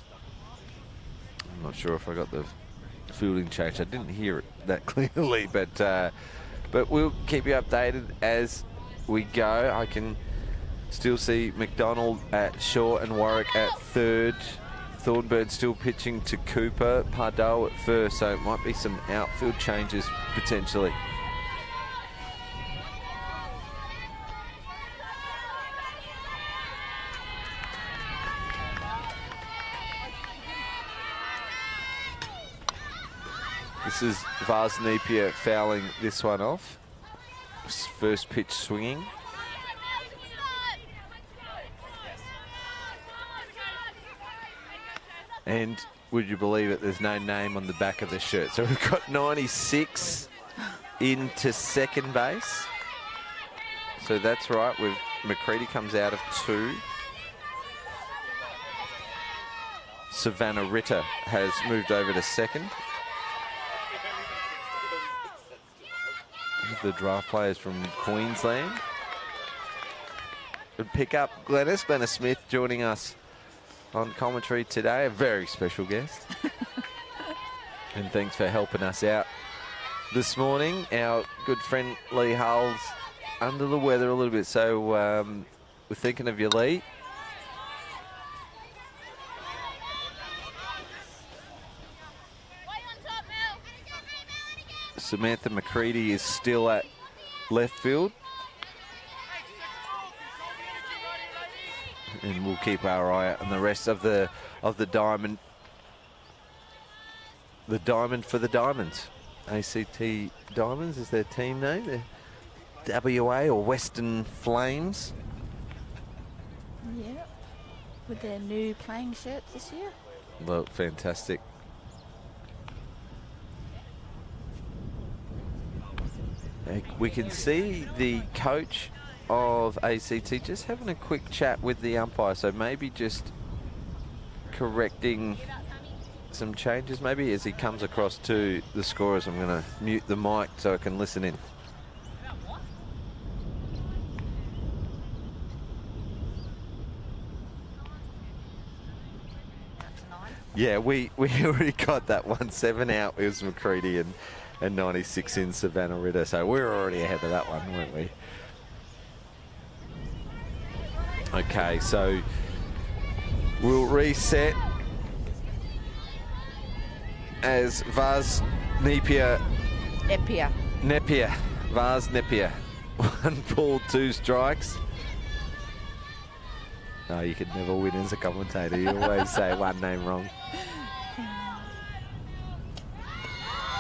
I'm not sure if I got the fielding change. I didn't hear it that clearly, but we'll keep you updated as we go. I can still see McDonald at short and Warwick at third. Thornburn still pitching to Cooper, Pardo at first, so it might be some outfield changes potentially. This is Vaz Napier fouling this one off. First pitch swinging. And would you believe it, there's no name on the back of the shirt. So we've got 96 into second base. So that's right, McCready comes out of 2. Savannah Ritter has moved over to second. The draft players from Queensland. Would pick up Glennis Smith joining us on commentary today, a very special guest. And thanks for helping us out this morning. Our good friend Lee Hull's under the weather a little bit, so we're thinking of you, Lee. Samantha McCready is still at left field. And we'll keep our eye out on the rest of the diamond. The diamond for the Diamonds. ACT Diamonds is their team name. The WA or Western Flames. Yeah, with their new playing shirts this year. Well, fantastic. We can see the coach of ACT just having a quick chat with the umpire, so maybe just correcting some changes maybe as he comes across to the scorers. I'm going to mute the mic so I can listen in. Yeah, we already got that 1-7 out. It was McCready and 96 in Savannah Ritter, so we were already ahead of that one, weren't we? Okay, so we'll reset as Vaz Napier. Vaz Napier. 1 ball, 2 strikes. No, you could never win as a commentator. You always say one name wrong.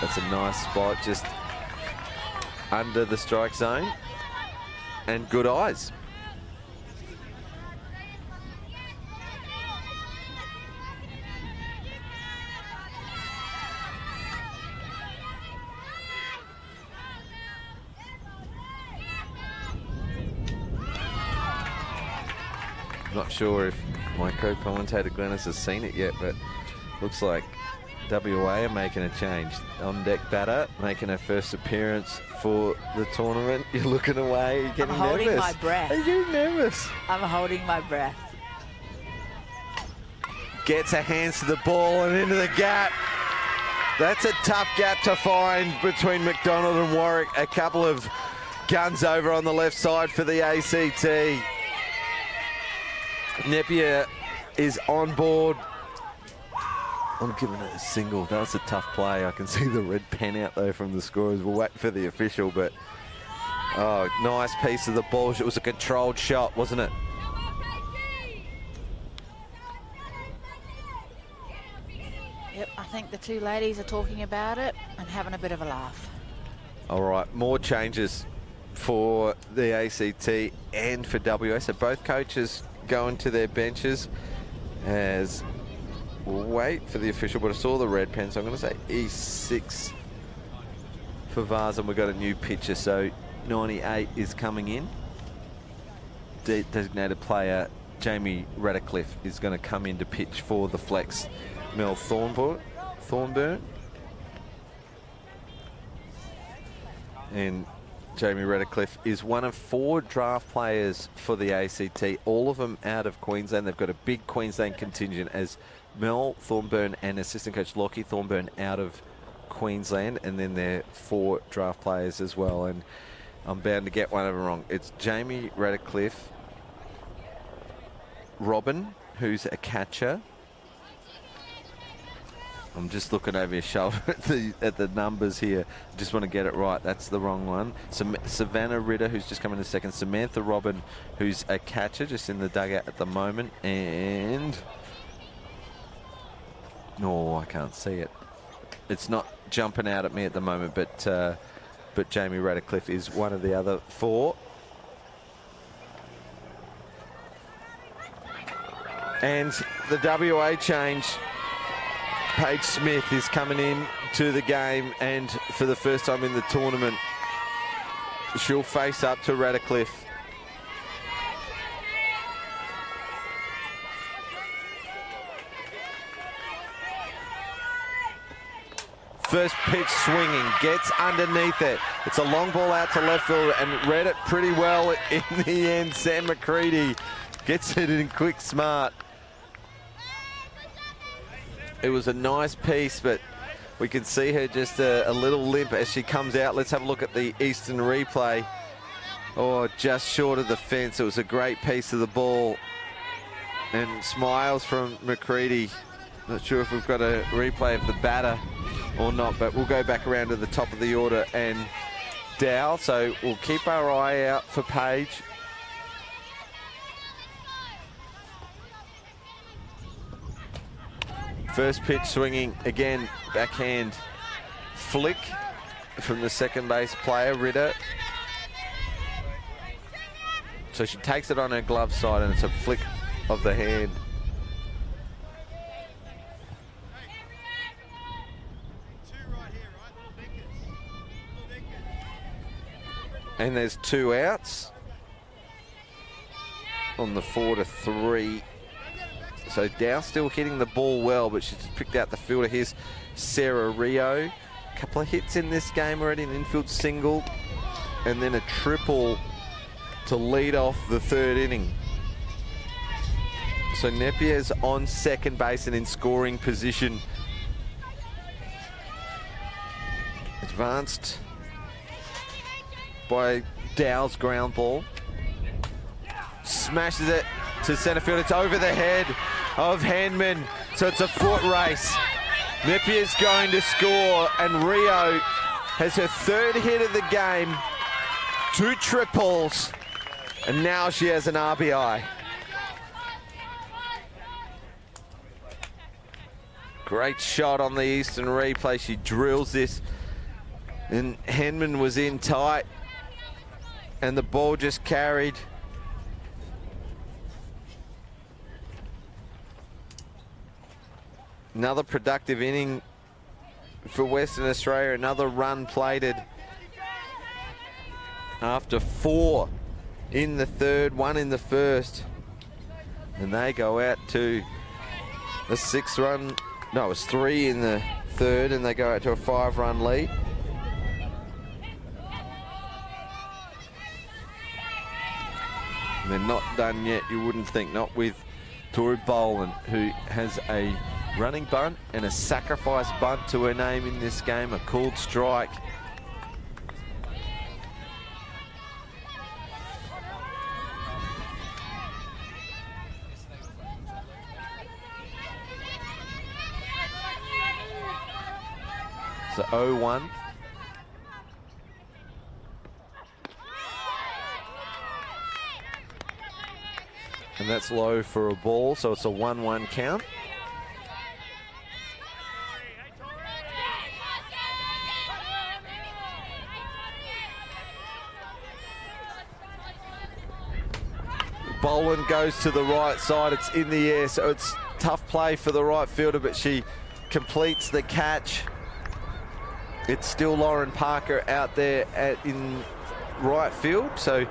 That's a nice spot, just under the strike zone. And good eyes. Not sure if my co-commentator Glennis has seen it yet, but looks like WA are making a change. On deck batter, making her first appearance for the tournament. You're looking away, you're getting nervous. I'm holding my breath. Are you getting nervous? I'm holding my breath. Gets her hands to the ball and into the gap. That's a tough gap to find between McDonald and Warwick. A couple of guns over on the left side for the ACT. Napier is on board. I'm giving it a single. That was a tough play. I can see the red pen out though from the scorers. We'll wait for the official, but oh, nice piece of the ball. It was a controlled shot, wasn't it? Yep, I think the two ladies are talking about it and having a bit of a laugh. All right, more changes for the ACT and for WA. So both coaches going to their benches as we'll wait for the official, but I saw the red pen, so I'm going to say E6 for Vaz, and we've got a new pitcher, so 98 is coming in. Designated player Jamie Radcliffe is going to come in to pitch for the flex Mel Thornburn. And Jamie Radcliffe is one of 4 draft players for the ACT, all of them out of Queensland. They've got a big Queensland contingent as Mel Thornburn and assistant coach Lockie Thornburn out of Queensland, and then they're 4 draft players as well. And I'm bound to get one of them wrong. It's Jamie Radcliffe, Robin, who's a catcher. I'm just looking over your shoulder at the numbers here. Just want to get it right. That's the wrong one. Savannah Ritter, who's just coming in second. Samantha Robin, who's a catcher, just in the dugout at the moment. And no, I can't see it. It's not jumping out at me at the moment, but Jamie Radcliffe is one of the other 4. And the WA change, Paige Smith is coming in to the game, and for the first time in the tournament, she'll face up to Radcliffe. First pitch swinging, gets underneath it. It's a long ball out to left field and read it pretty well in the end. Sam McCready gets it in quick, smart. It was a nice piece, but we can see her just a little limp as she comes out. Let's have a look at the Eastern replay. Oh, just short of the fence. It was a great piece of the ball. And smiles from McCready. Not sure if we've got a replay of the batter or not, but we'll go back around to the top of the order and Dow. So we'll keep our eye out for Paige. First pitch swinging, again, backhand flick from the second base player, Ritter. So she takes it on her glove side and it's a flick of the hand. And there's 2 outs on the 4-3. So Dow still hitting the ball well, but she's picked out the fielder. Here's Sarah Rio. A couple of hits in this game already, an infield single, and then a triple to lead off the 3rd inning. So Nepier's on second base and in scoring position. Advanced by Dow's ground ball. Smashes it to centre field. It's over the head of Henman. So it's a foot race. Nepier's going to score, and Rio has her 3rd hit of the game. 2 triples, and now she has an RBI. Great shot on the Eastern replay. She drills this, and Henman was in tight, and the ball just carried. Another productive inning for Western Australia. Another run plated after 4 in the 3rd, 1 in the 1st. And they go out to a 6-run, no, it was 3 in the 3rd, and they go out to a 5-run lead. And they're not done yet, you wouldn't think, not with Tori Boland, who has a running bunt and a sacrifice bunt to her name in this game, a called strike. So 0-1. And that's low for a ball, so it's a 1-1 count. Boland goes to the right side, it's in the air, so it's tough play for the right fielder, but she completes the catch. It's still Lauren Parker out there in right field. So,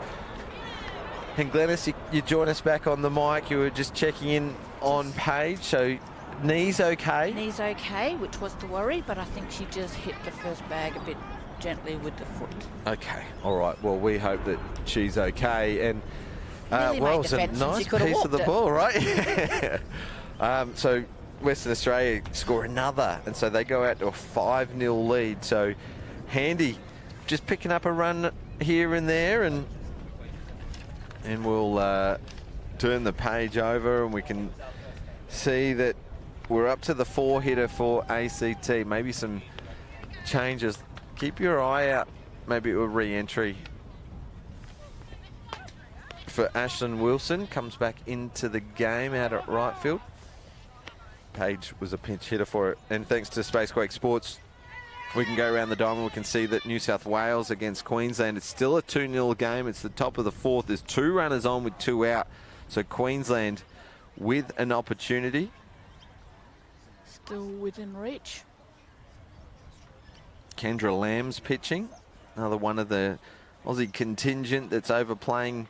and Glennis, you join us back on the mic. You were just checking in on Paige. So, knee's okay? Knee's okay, which was the worry, but I think she just hit the first bag a bit gently with the foot. Okay, all right. Well, we hope that she's okay. And well, it's a nice piece of the ball, right? So Western Australia score another, and so they go out to a 5-0 lead. So Handy just picking up a run here and there, and we'll turn the page over and we can see that we're up to the 4-hitter for ACT. Maybe some changes. Keep your eye out, maybe a re-entry for Ashlyn Wilson. Comes back into the game out at right field. Page was a pinch hitter for it, and thanks to Spacequake Sports, We can go around the diamond. We can see that New South Wales against Queensland, it's still a 2-0 game. It's the top of the fourth. There's 2 runners on with 2 out. So Queensland with an opportunity. Still within reach. Kendra Lamb's pitching. Another one of the Aussie contingent that's overplaying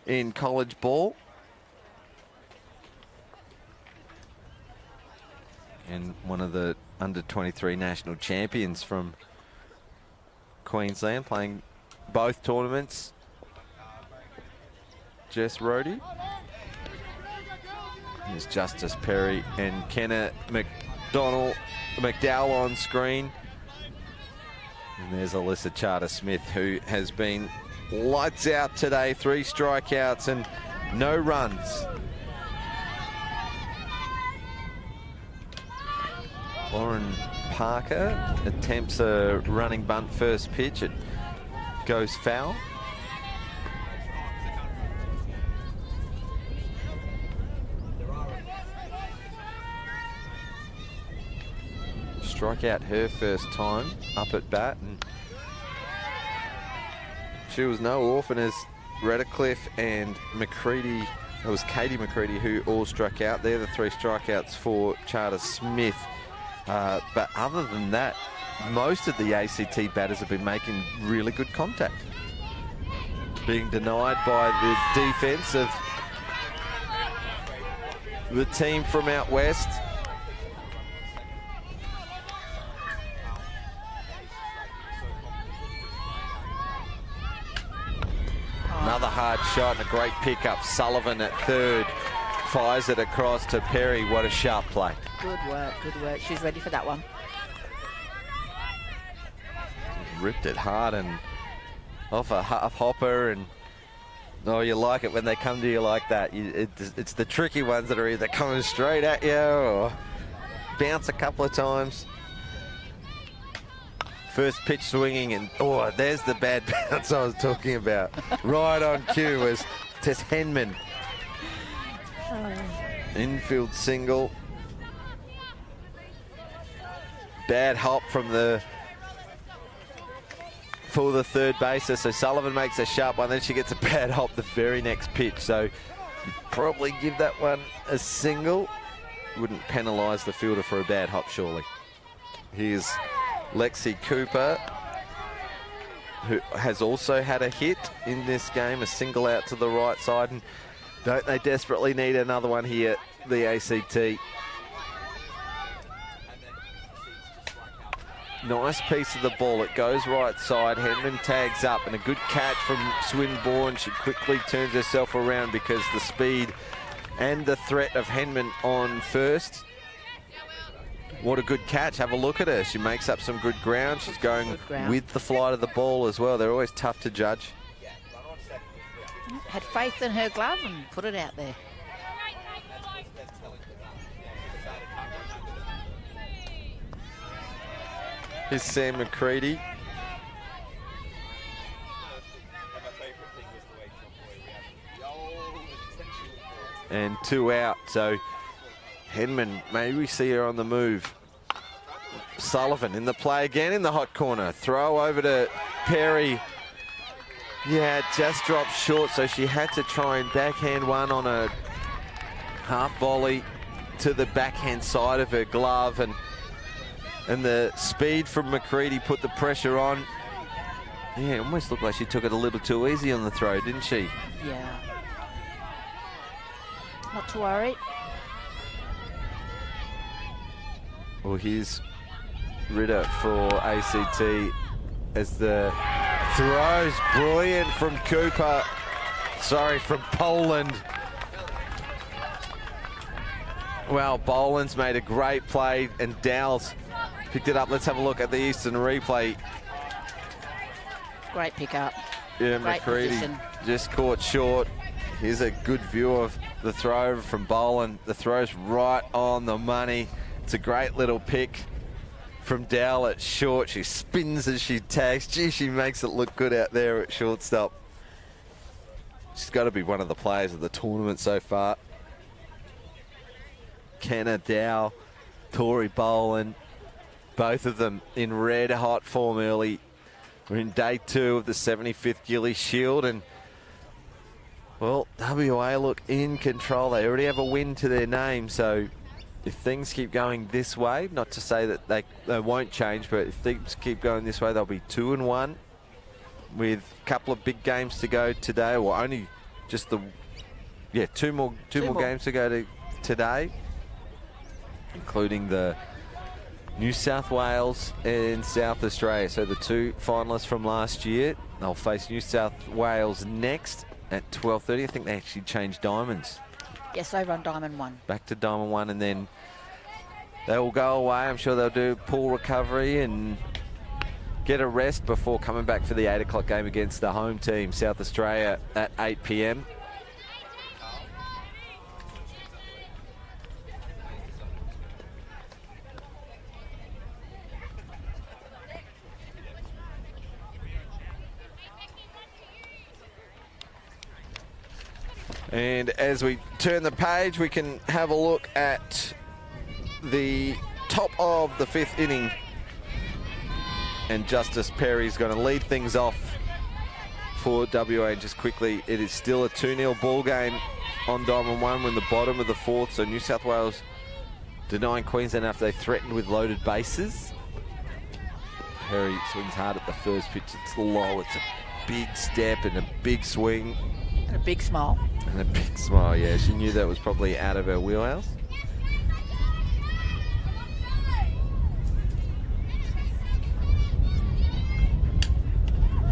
in college ball. And one of the under-23 national champions from Queensland, playing both tournaments. Jess Rhodey. There's Justice Perry and Kenna McDowell on screen. And there's Alyssa Charter-Smith, who has been lights out today. 3 strikeouts and no runs. Lauren Parker attempts a running bunt first pitch. It goes foul. Strike out her first time up at bat, and she was no orphan as Redcliffe and McCready. It was Katie McCready who all struck out. They're the 3 strikeouts for Charter-Smith. But other than that, most of the ACT batters have been making really good contact. Being denied by the defense of the team from out west. Another hard shot and a great pickup. Sullivan at third. Fires it across to Perry. What a sharp play. Good work, good work. She's ready for that one. Ripped it hard and off a half hopper, and oh, you like it when they come to you like that. It's the tricky ones that are either coming straight at you or bounce a couple of times. First pitch swinging, and oh, there's the bad bounce I was talking about. Right on cue was Tess Henman. Infield single. Bad hop from for the third baser. So Sullivan makes a sharp one, then she gets a bad hop the very next pitch. So you'd probably give that one a single. Wouldn't penalise the fielder for a bad hop, surely. Here's Lexi Cooper, who has also had a hit in this game, a single out to the right side. And don't they desperately need another one here, the ACT? Nice piece of the ball. It goes right side. Henman tags up, and a good catch from Swinburne. She quickly turns herself around because the speed and the threat of Henman on first. What a good catch. Have a look at her. She makes up some good ground. She's going with the flight of the ball as well. They're always tough to judge. Had faith in her glove and put it out there. Here's Sam McCready. And 2 out, so Henman, maybe we see her on the move. Sullivan in the play again in the hot corner. Throw over to Perry. Yeah, it just dropped short, so she had to try and backhand one on a half volley to the backhand side of her glove, and the speed from McCready put the pressure on. Yeah, it almost looked like she took it a little too easy on the throw, didn't she? Yeah. Not to worry. Well, here's Ritter for ACT as the throw's brilliant from Cooper. Sorry, from Poland. Well, Boland's made a great play and Dowles picked it up. Let's have a look at the Eastern replay. Great pickup. Yeah, Great McCready position. just caught short. Here's a good view of the throw from Boland. The throw's right on the money. It's a great little pick from Dowell at short. She spins as she tags. Gee, she makes it look good out there at shortstop. She's got to be one of the players of the tournament so far. Kenna Dowell, Tori Boland, Both of them in red hot form early. We're in day 2 of the 75th Gilley Shield, and well, WA look in control. They already have a win to their name, so if things keep going this way, not to say that they won't change, but if things keep going this way, they'll be 2-1 with a couple of big games to go today, or only just two more games to go today, including the New South Wales and South Australia. So the 2 finalists from last year, they'll face New South Wales next at 12:30. I think they actually changed diamonds. Yes, they run Diamond 1. Back to Diamond 1, and then they will go away. I'm sure they'll do pool recovery and get a rest before coming back for the 8 o'clock game against the home team, South Australia, at 8 p.m. And as we turn the page, we can have a look at the top of the 5th inning. And Justice Perry's going to lead things off for WA. And just quickly, it is still a 2-0 ball game on Diamond 1. We're in the bottom of the 4th. So New South Wales denying Queensland after they threatened with loaded bases. Perry swings hard at the first pitch. It's low. It's a big step and a big swing. And a big smile. And a big smile, yeah. She knew that was probably out of her wheelhouse.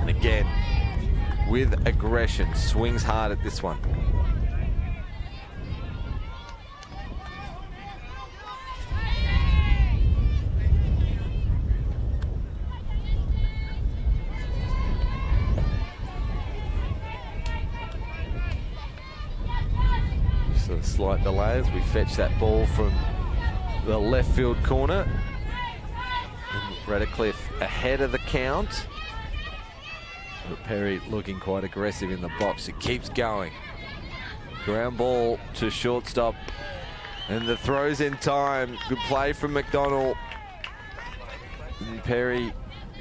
And again, with aggression, swings hard at this one. Slight delay as we fetch that ball from the left field corner. And Radcliffe ahead of the count. But Perry looking quite aggressive in the box. It keeps going. Ground ball to shortstop. And the throw's in time. Good play from McDonald. And Perry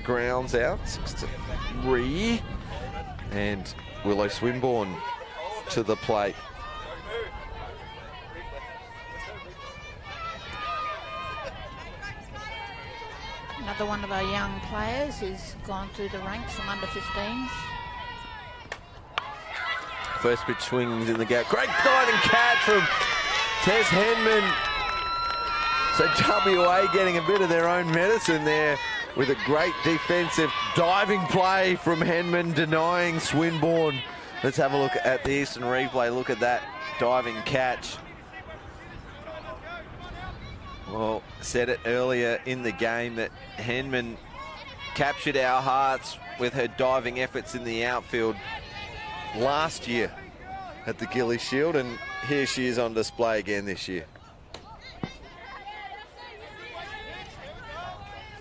grounds out 6-3. And Willow Swinburne to the plate. Another one of our young players who's gone through the ranks from under 15s. First pitch swings in the gap. Great diving catch from Tess Henman. So WA getting a bit of their own medicine there with a great defensive diving play from Henman denying Swinburne. Let's have a look at the Eastern replay. Look at that diving catch. Well, said it earlier in the game that Henman captured our hearts with her diving efforts in the outfield last year at the Gilley Shield, and here she is on display again this year.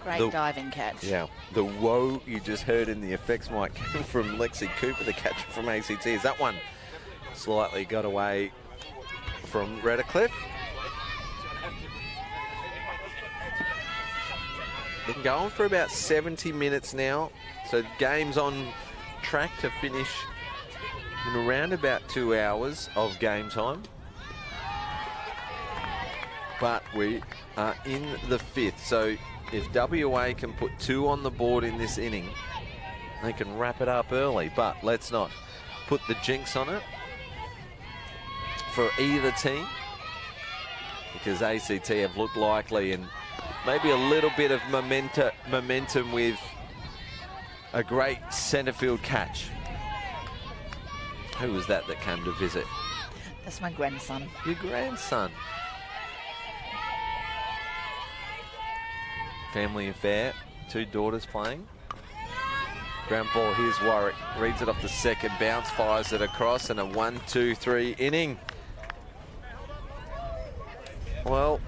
Great diving catch. Yeah, the whoa you just heard in the effects mic came from Lexi Cooper, the catcher from ACT. Is that one slightly got away from Radcliffe? Been going for about 70 minutes now, so the game's on track to finish in around about 2 hours of game time. But we are in the 5th, so if WA can put 2 on the board in this inning, they can wrap it up early. But let's not put the jinx on it for either team, because ACT have looked likely, and maybe a little bit of momentum with a great centre field catch. Who was that came to visit? That's my grandson. Your grandson. Family affair. 2 daughters playing. Ground ball, here's Warwick. Reads it off the second bounce, fires it across, and a 1-2-3 inning. Well,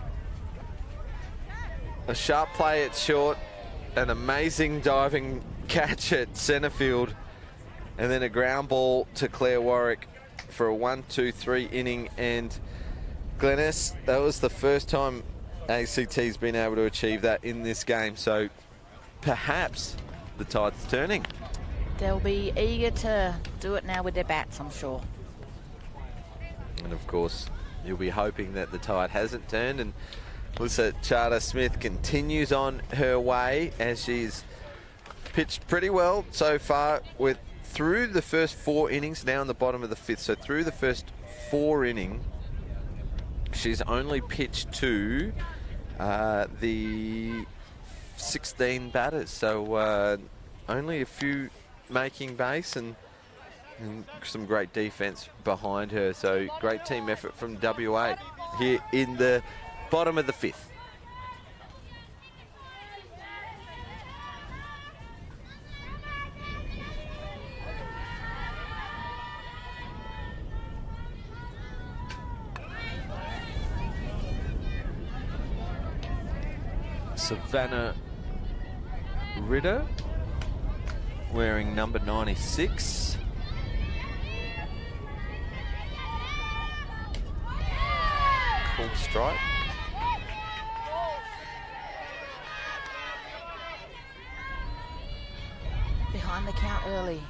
a sharp play at short, an amazing diving catch at centre field, and then a ground ball to Claire Warwick for a 1-2-3 inning. And Glennis, that was the first time ACT's been able to achieve that in this game. So perhaps the tide's turning. They'll be eager to do it now with their bats, I'm sure. And of course, you'll be hoping that the tide hasn't turned. And Alyssa Charter-Smith continues on her way as she's pitched pretty well so far with through the first 4 innings, now in the bottom of the 5th. So through the first 4 innings, she's only pitched to the 16 batters. So only a few making base and some great defense behind her. So great team effort from WA here in the bottom of the 5th. Savannah Ritter wearing number 96. Cool strike. Behind the count early.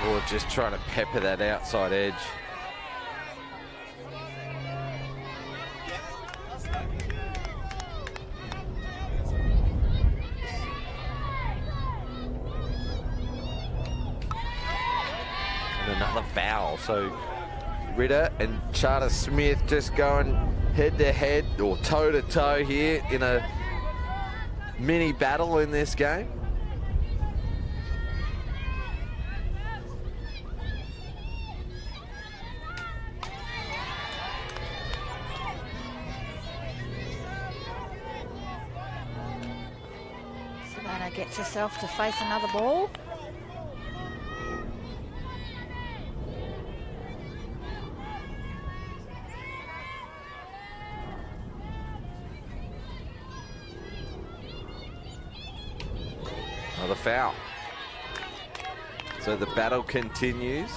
Or just trying to pepper that outside edge. Another foul. So Ritter and Charter-Smith just going head to head or toe to toe here in a mini battle in this game. Savannah gets herself to face another ball. Another foul. So the battle continues.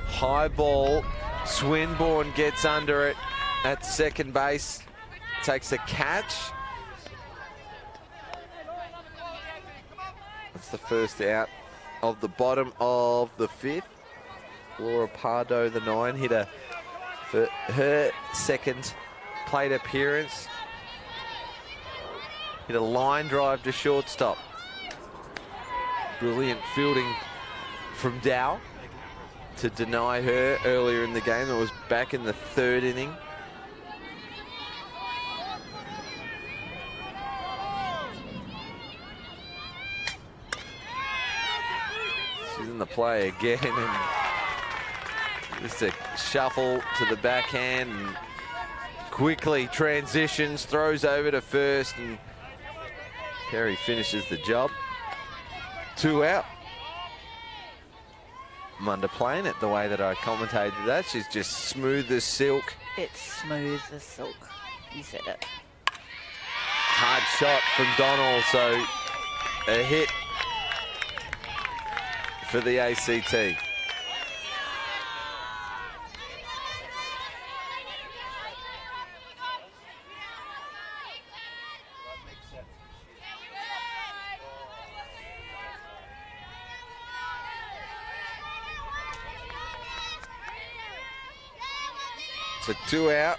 High ball. Swinburne gets under it at second base, takes a catch. That's the first out of the bottom of the 5th. Laura Pardo, the 9 hitter, for her second plate appearance. Hit a line drive to shortstop. Brilliant fielding from Dow to deny her earlier in the game. That was back in the 3rd inning. She's in the play again, and just a shuffle to the backhand, and quickly transitions, throws over to first, and Perry finishes the job. 2 out. I'm underplaying it the way that I commentated that. She's just smooth as silk. It's smooth as silk. You said it. Hard shot from Donald, so a hit for the ACT. So 2 out.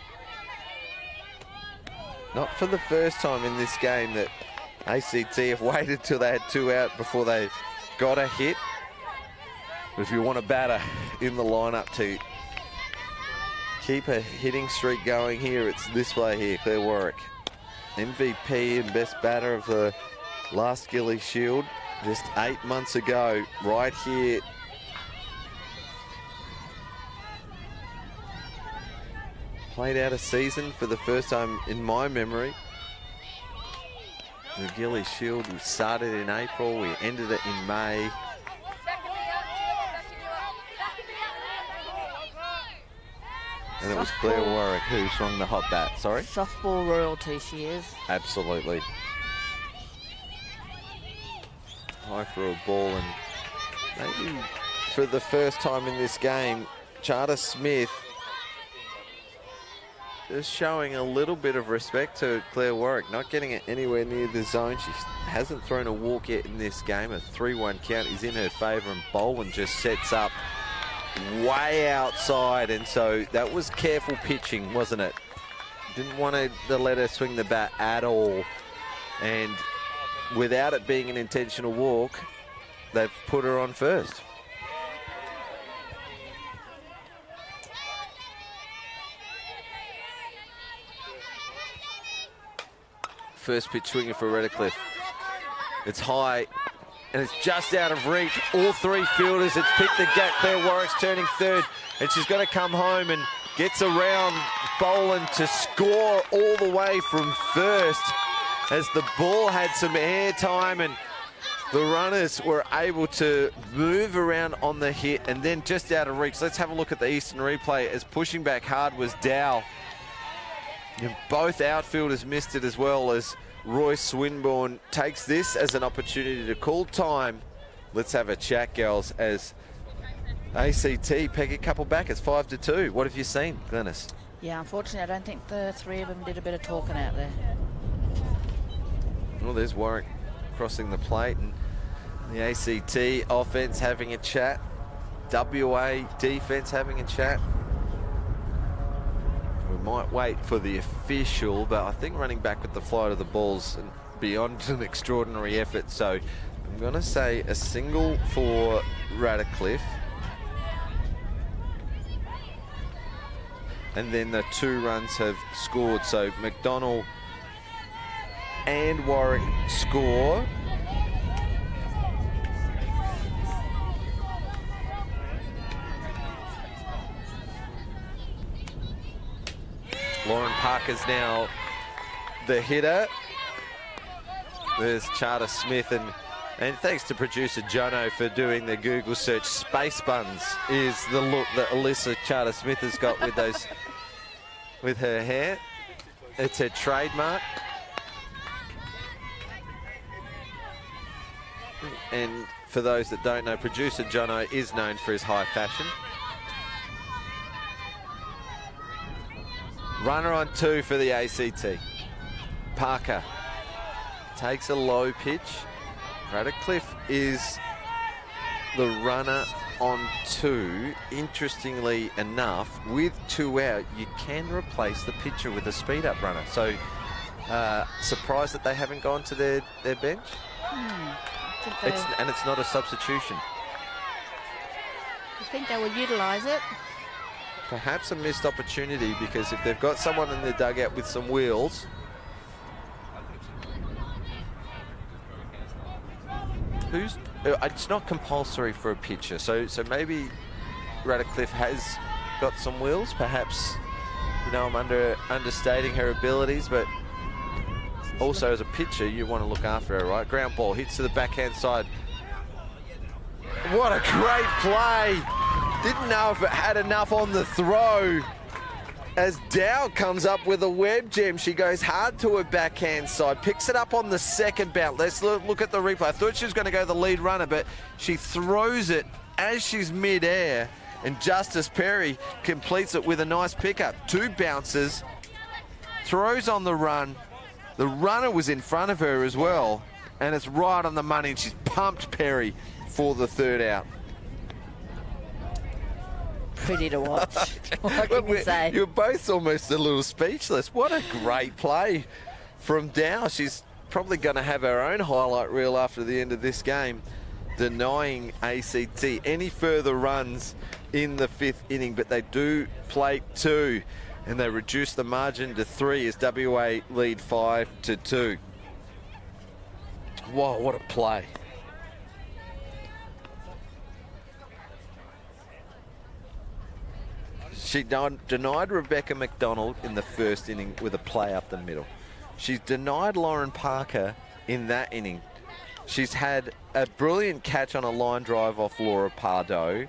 Not for the first time in this game that ACT have waited till they had 2 out before they got a hit. But if you want a batter in the lineup to keep a hitting streak going here, it's this way here, Claire Warwick. MVP and best batter of the last Gilley Shield just 8 months ago, right here. Played out a season for the first time in my memory. The Gilley Shield, we started in April, we ended it in May. And it was Claire Warwick who swung the hot bat. Sorry? Softball royalty she is. Absolutely. High for a ball, and maybe for the first time in this game, Charter Smith is showing a little bit of respect to Claire Warwick, not getting it anywhere near the zone. She hasn't thrown a walk yet in this game. A 3-1 count is in her favour, and Boland just sets up way outside, and so that was careful pitching, wasn't it? Didn't want to let her swing the bat at all, and without it being an intentional walk, they've put her on first. First pitch swinging for Redcliffe. It's high, and it's just out of reach. All three fielders, it's picked the gap. Claire Warwick's turning third, and she's got to come home and gets around Boland to score all the way from first, as the ball had some air time and the runners were able to move around on the hit, and then just out of reach. Let's have a look at the Eastern replay, as pushing back hard was Dow. And both outfielders missed it, as well as Roy Swinburne takes this as an opportunity to call time. Let's have a chat, girls, as ACT peg a couple back. It's 5-2. What have you seen, Glennis? Yeah, unfortunately, I don't think the three of them did a bit of talking out there. Well, there's Warwick crossing the plate, and the ACT offense having a chat. WA defense having a chat. We might wait for the official, but I think running back with the flight of the ball's beyond an extraordinary effort. So I'm going to say a single for Radcliffe. And then the 2 runs have scored. So McDonald and Warwick score. Lauren Parker's now the hitter. There's Charter Smith, and thanks to producer Jono for doing the Google search. Space buns is the look that Alyssa Charter Smith has got with those, with her hair. It's her trademark. And for those that don't know, producer Jono is known for his high fashion. Runner on 2 for the ACT. Parker takes a low pitch. Radcliffe is the runner on 2. Interestingly enough, with 2 out, you can replace the pitcher with a speed-up runner. So, surprised that they haven't gone to their bench? And it's not a substitution. You think they would utilise it? Perhaps a missed opportunity, because if they've got someone in the dugout with some wheels, it's not compulsory for a pitcher, so maybe Radcliffe has got some wheels. Perhaps, you know, I'm understating her abilities, but also as a pitcher you want to look after her, right? Ground ball hits to the backhand side. What a great play! Didn't know if it had enough on the throw. As Dow comes up with a web gem, she goes hard to her backhand side, picks it up on the second bounce. Let's look at the replay. I thought she was going to go the lead runner, but she throws it as she's mid-air, and Justice Perry completes it with a nice pickup. 2 bounces, throws on the run. The runner was in front of her as well, and it's right on the money, and she's pumped Perry for the 3rd out. Pretty to watch. What can you say? You're both almost a little speechless. What a great play from Dow. She's probably going to have her own highlight reel after the end of this game, denying ACT any further runs in the 5th inning, but they do play 2, and they reduce the margin to 3 as WA lead 5-2. Whoa, what a play. She denied Rebecca McDonald in the 1st inning with a play up the middle. She's denied Lauren Parker in that inning. She's had a brilliant catch on a line drive off Laura Pardo,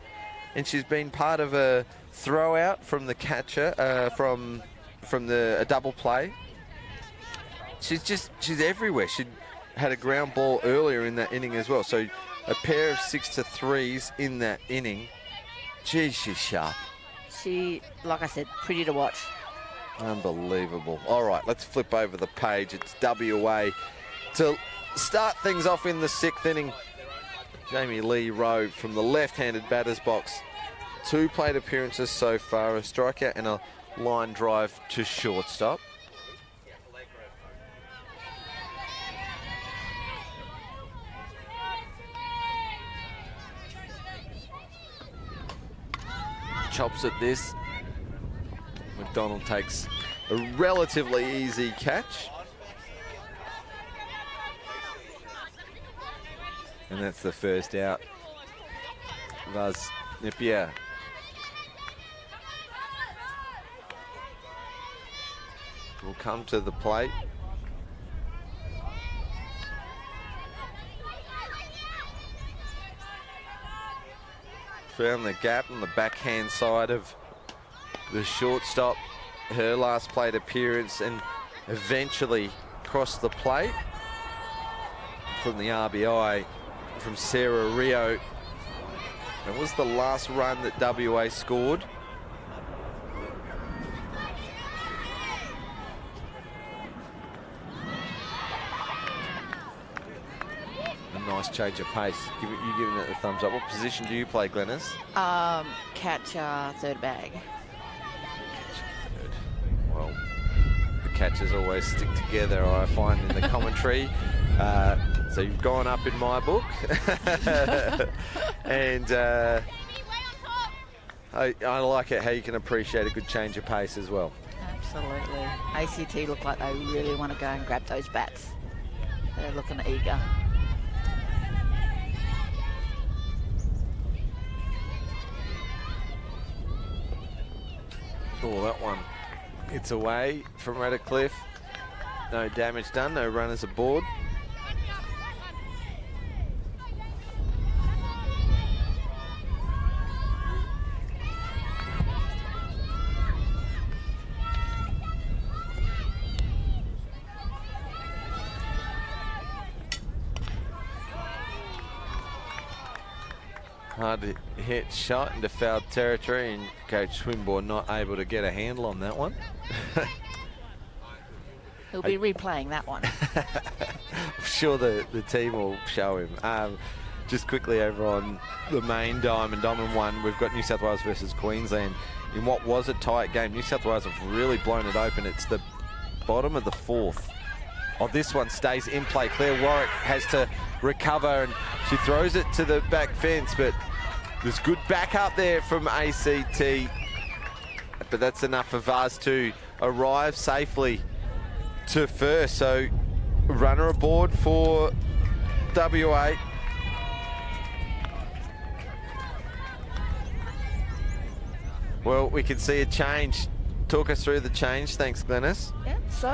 and she's been part of a throw out from the catcher, from a double play. She's everywhere. She had a ground ball earlier in that inning as well. So a pair of 6-3s in that inning. Gee, she's sharp. She, like I said, pretty to watch. Unbelievable. All right, let's flip over the page. It's WA to start things off in the 6th inning. Jamie Lee Rowe from the left-handed batter's box. 2 plate appearances so far, a strikeout and a line drive to shortstop. Chops at this. McDonald takes a relatively easy catch. And that's the first out. Vaz Napier. Will come to the plate. Found the gap on the backhand side of the shortstop. Her last plate appearance, and eventually crossed the plate from the RBI from Sarah Rio. That was the last run that WA scored. A nice change of pace. You giving it a thumbs up. What position do you play, Glennis? Catcher, third bag. Third. Well, the catchers always stick together, I find, in the commentary. So you've gone up in my book. And I like it how you can appreciate a good change of pace as well. Absolutely. ACT look like they really want to go and grab those bats. They're looking eager. Oh, that one. It's away from Radcliffe. No damage done, no runners aboard. Hard to hit shot into foul territory, and Coach Swinburne not able to get a handle on that one. He'll be replaying that one. I'm sure the team will show him. Just quickly over on the main Diamond 1, we've got New South Wales versus Queensland. In what was a tight game, New South Wales have really blown it open. It's the bottom of the 4th. Oh, this one stays in play. Claire Warwick has to recover, and she throws it to the back fence, but there's good backup there from ACT. But that's enough for Vaz to arrive safely to first. So runner aboard for WA. Well, we can see a change. Talk us through the change. Thanks, Glennis. Yeah, so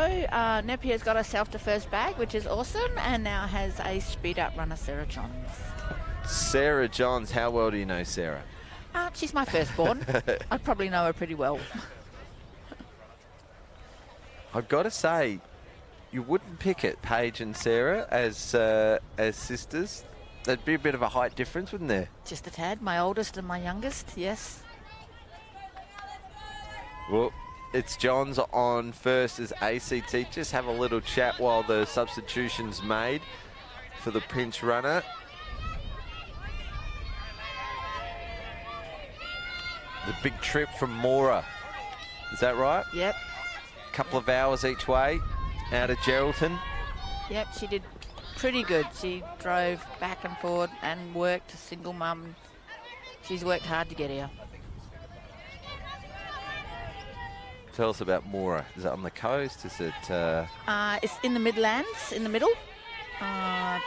Napier's got herself to first bag, which is awesome, and now has a speed-up runner, Sarah Johns. Sarah Johns, how well do you know Sarah? She's my firstborn. I'd probably know her pretty well. I've got to say, you wouldn't pick it, Paige and Sarah, as sisters. There'd be a bit of a height difference, wouldn't there? Just a tad. My oldest and my youngest, yes. Well, it's Johns on first as ACT. Just have a little chat while the substitution's made for the pinch runner. The big trip from Mora. Is that right? Yep. Couple of hours each way out of Geraldton. Yep, she did pretty good. She drove back and forward and worked, a single mum. She's worked hard to get here. Tell us about Mora. Is it on the coast? Is it? It's in the Midlands, in the middle.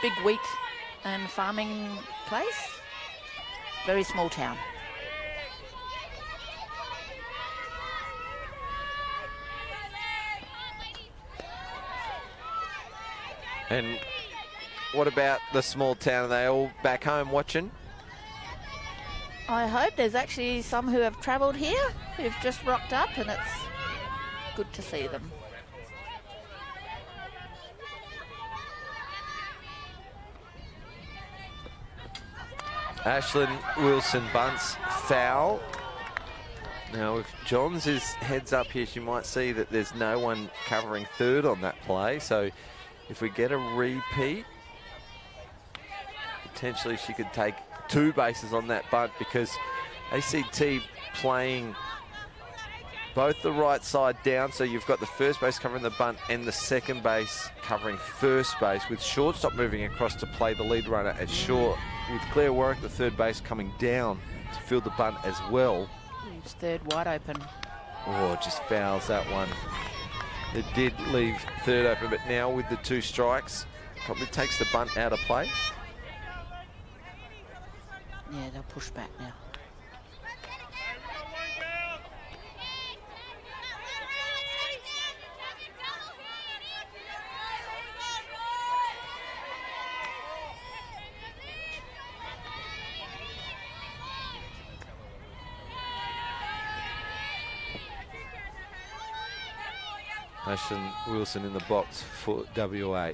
Big wheat and farming place. Very small town. And what about the small town? Are they all back home watching? I hope there's actually some who have travelled here, who've just rocked up, and it's good to see them. Ashlyn Wilson bunts foul. Now, if Johns is heads up here, she might see that there's no one covering third on that play. So if we get a repeat, potentially she could take 2 bases on that bunt, because ACT playing both the right side down, so you've got the first base covering the bunt and the second base covering first base, with shortstop moving across to play the lead runner at short, with Claire Warwick, the third base, coming down to field the bunt as well. Leaves third wide open. Oh, just fouls that one. It did leave third open, but now with the 2 strikes, probably takes the bunt out of play. Yeah, they'll push back now. Ashlyn Wilson in the box for WA.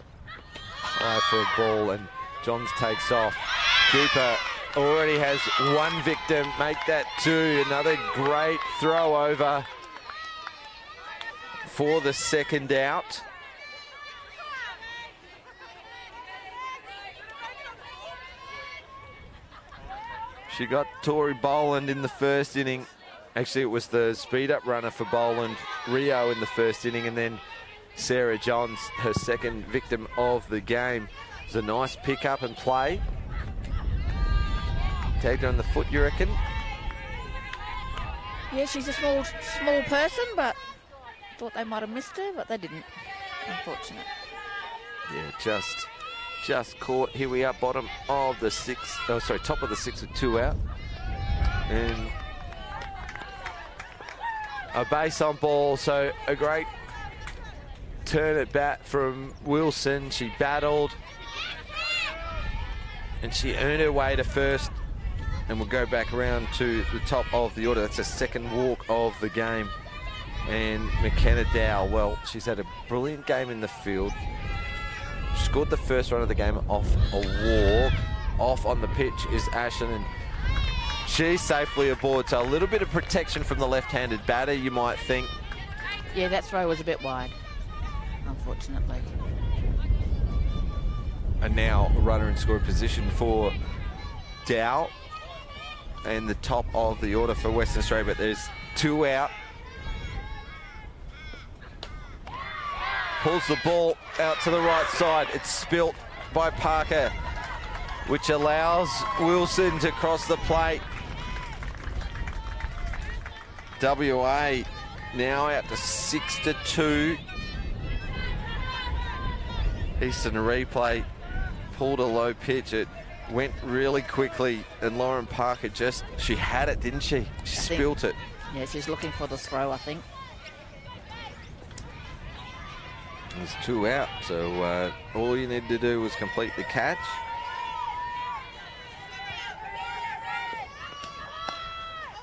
High for a ball, and Johns takes off. Cooper already has 1 victim, make that 2. Another great throw over for the second out. She got Tori Boland in the first inning. Actually, it was the speed-up runner for Boland, Rio, in the first inning, and then Sarah Johns, her second victim of the game. It was a nice pick-up and play. Tagged her on the foot, you reckon? Yeah, she's a small person, but thought they might have missed her, but they didn't. Unfortunate. Yeah, just caught. Here we are, bottom of the 6th. Oh, sorry, top of the 6th with 2 out. And a base on ball, so a great turn at bat from Wilson. She battled, and she earned her way to first, and we'll go back around to the top of the order. That's a second walk of the game. And McKenna Dow, well, she's had a brilliant game in the field. She scored the first run of the game off a walk. Off on the pitch is Ashlyn, and she's safely aboard, so a little bit of protection from the left-handed batter, you might think. Yeah, that throw was a bit wide, unfortunately. And now a runner in scoring position for Dow, and the top of the order for Western Australia, but there's 2 out. Pulls the ball out to the right side. It's spilt by Parker, which allows Wilson to cross the plate. WA now out to 6-2. Eastern Replay pulled a low pitch. It went really quickly, and Lauren Parker she had it, didn't she? She spilt it. Yeah, she's looking for the throw, I think. There's 2 out, so all you need to do was complete the catch.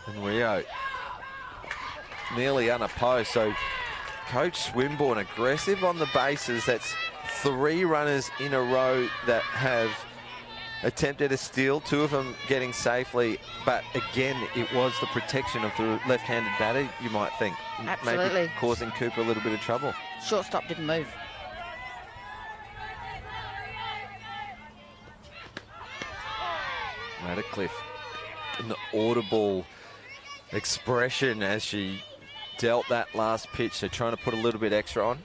And Rio nearly unopposed, so Coach Swinburne aggressive on the bases. That's 3 runners in a row that have attempted a steal, 2 of them getting safely, but again, it was the protection of the left-handed batter, you might think. Absolutely. Maybe causing Cooper a little bit of trouble. Shortstop didn't move. Radcliffe, an audible expression as she dealt that last pitch, so trying to put a little bit extra on.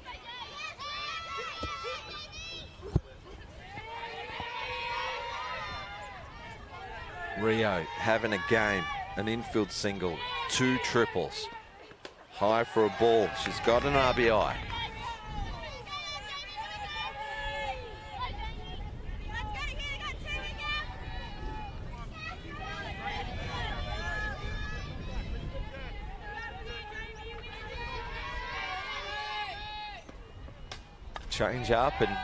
Rio having a game, an infield single, 2 triples. High for a ball. She's got an RBI. Change up, and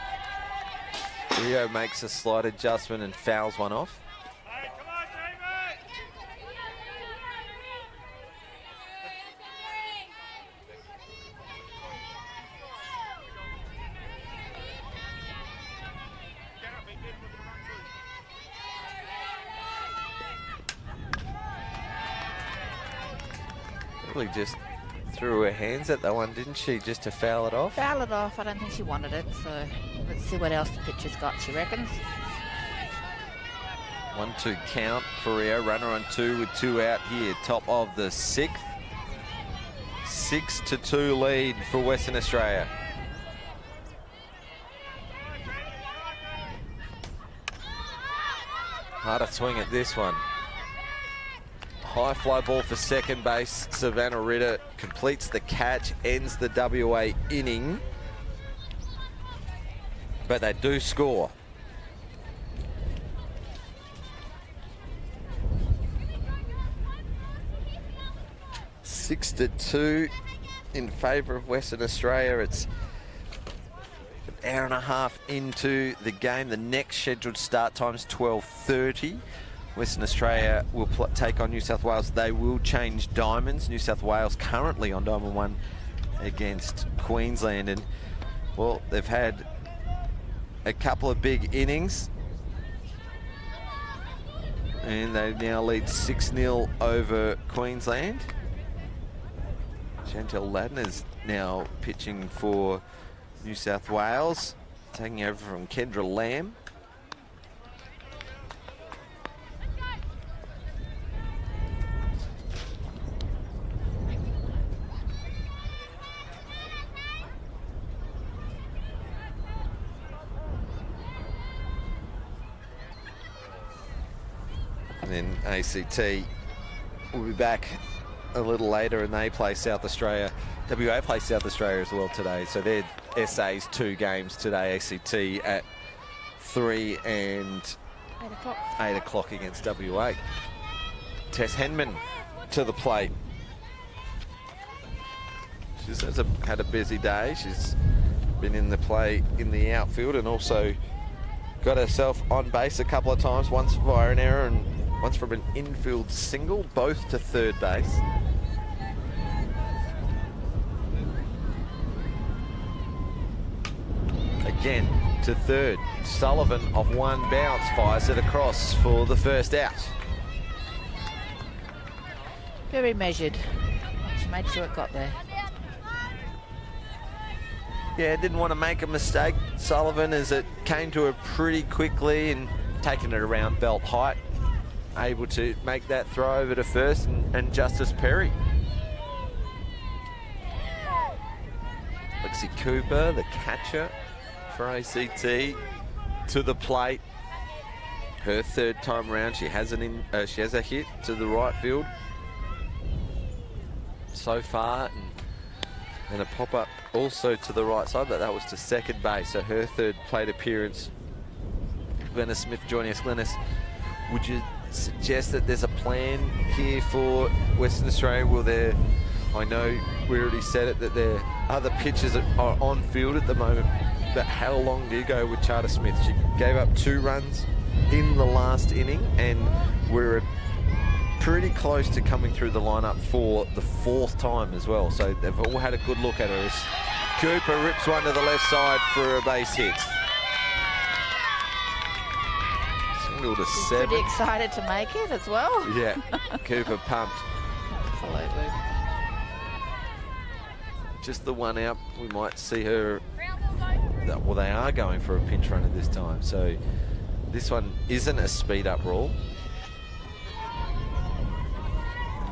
Rio makes a slight adjustment and fouls one off. Really just threw her hands at that one, didn't she, just to foul it off? Foul it off. I don't think she wanted it, so let's see what else the pitch has got, she reckons. 1-2 count for Rio. Runner on 2 with 2 out here. Top of the 6th. 6-2 lead for Western Australia. Harder swing at this one. High fly ball for second base. Savannah Ritter completes the catch, ends the WA inning. But they do score. Six to 2 in favour of Western Australia. It's an hour and a half into the game. The next scheduled start time is 12:30. Western Australia will take on New South Wales. They will change diamonds. New South Wales currently on diamond 1 against Queensland. And, well, they've had a couple of big innings. And they now lead 6-0 over Queensland. Chantel Ladner's now pitching for New South Wales, taking over from Kendra Lamb. And then ACT will be back a little later, and they play South Australia. WA play South Australia as well today. So they're SA's 2 games today. ACT at 3 and 8 o'clock. 8 o'clock against WA. Tess Henman to the plate. She's had a busy day. She's been in the play in the outfield and also got herself on base a couple of times, once via an error and once from an infield single, both to third base. Again to third. Sullivan off one bounce fires it across for the first out. Very measured. She made sure it got there. Yeah, didn't want to make a mistake, Sullivan, as it came to her pretty quickly and taking it around belt height. Able to make that throw over to first and Justice Perry. Lexi Cooper, the catcher for ACT, to the plate. Her third time round, she has a hit to the right field so far, and a pop up also to the right side, but that was to second base. So her third plate appearance. Glennis Smith joining us. Glennis, would you suggest that there's a plan here for Western Australia? Will there, I know we already said it, that there are other pitchers that are on field at the moment, but how long do you go with Charter Smith? She gave up 2 runs in the last inning, and we're pretty close to coming through the lineup for the 4th time as well. So they've all had a good look at her as Cooper rips one to the left side for a base hit. Single to 7. Pretty excited to make it as well. Yeah, Cooper pumped. Absolutely. Just the one out. We might see her. Well, they are going for a pinch runner this time. So this one isn't a speed up rule.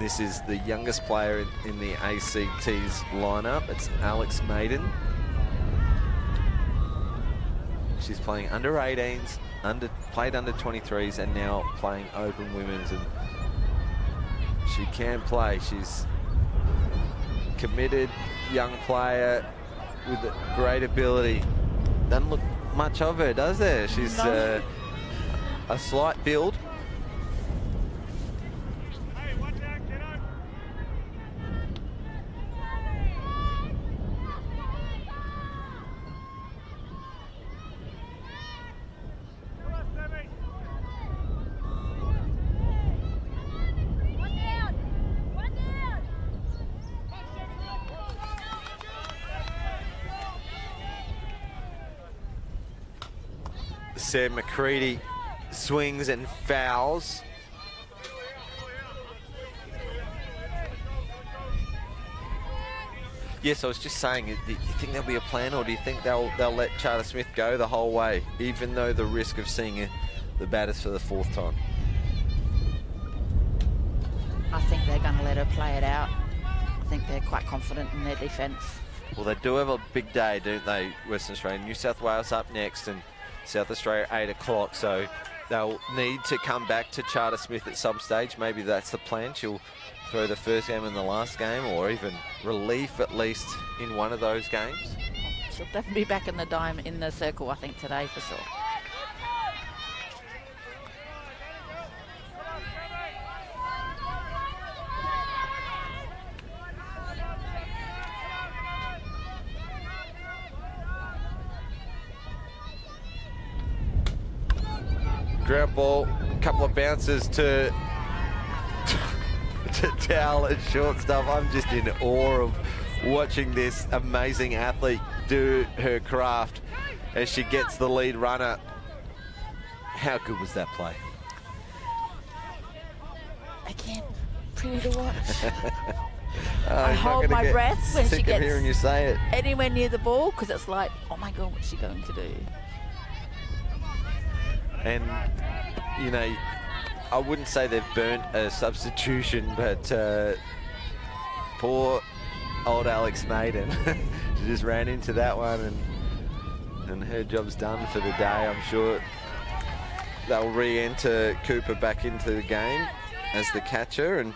This is the youngest player in the ACT's lineup. It's Alex Maiden. She's playing under 18s, played under 23s, and now playing open women's. And she can play. She's committed young player with great ability. Doesn't look much of her, does there? She's a slight build. said, McCready swings and fouls. Yes, I was just saying, do you think there'll be a plan, or do you think they'll let Charter Smith go the whole way, even though the risk of seeing the batters for the 4th time? I think they're going to let her play it out. I think they're quite confident in their defence. Well, they do have a big day, don't they, Western Australia? New South Wales up next, and South Australia 8 o'clock, so they'll need to come back to Charter Smith at some stage. Maybe that's the plan. She'll throw the first game and the last game, or even relief at least in one of those games. She'll definitely be back in the circle, I think, today for sure. Ground ball, couple of bounces to Towel at shortstop. I'm just in awe of watching this amazing athlete do her craft as she gets the lead runner. How good was that play? Again, pretty to watch. I hold my breath when she gets hearing you say it. Anywhere near the ball, because it's like, oh my God, what's she going to do? And, you know, I wouldn't say they've burnt a substitution, but poor old Alex Maiden. She just ran into that one, and her job's done for the day. I'm sure they'll re-enter Cooper back into the game as the catcher, and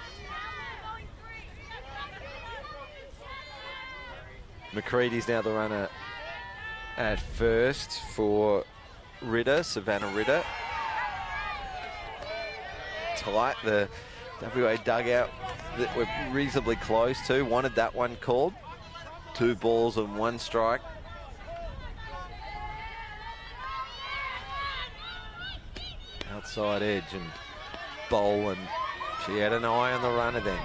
McCready's now the runner at first for Ritter, Savannah Ritter. Tight, the WA dugout that we're reasonably close to. Wanted that one called. 2 balls and 1 strike. Outside edge and bowl, and she had an eye on the runner then.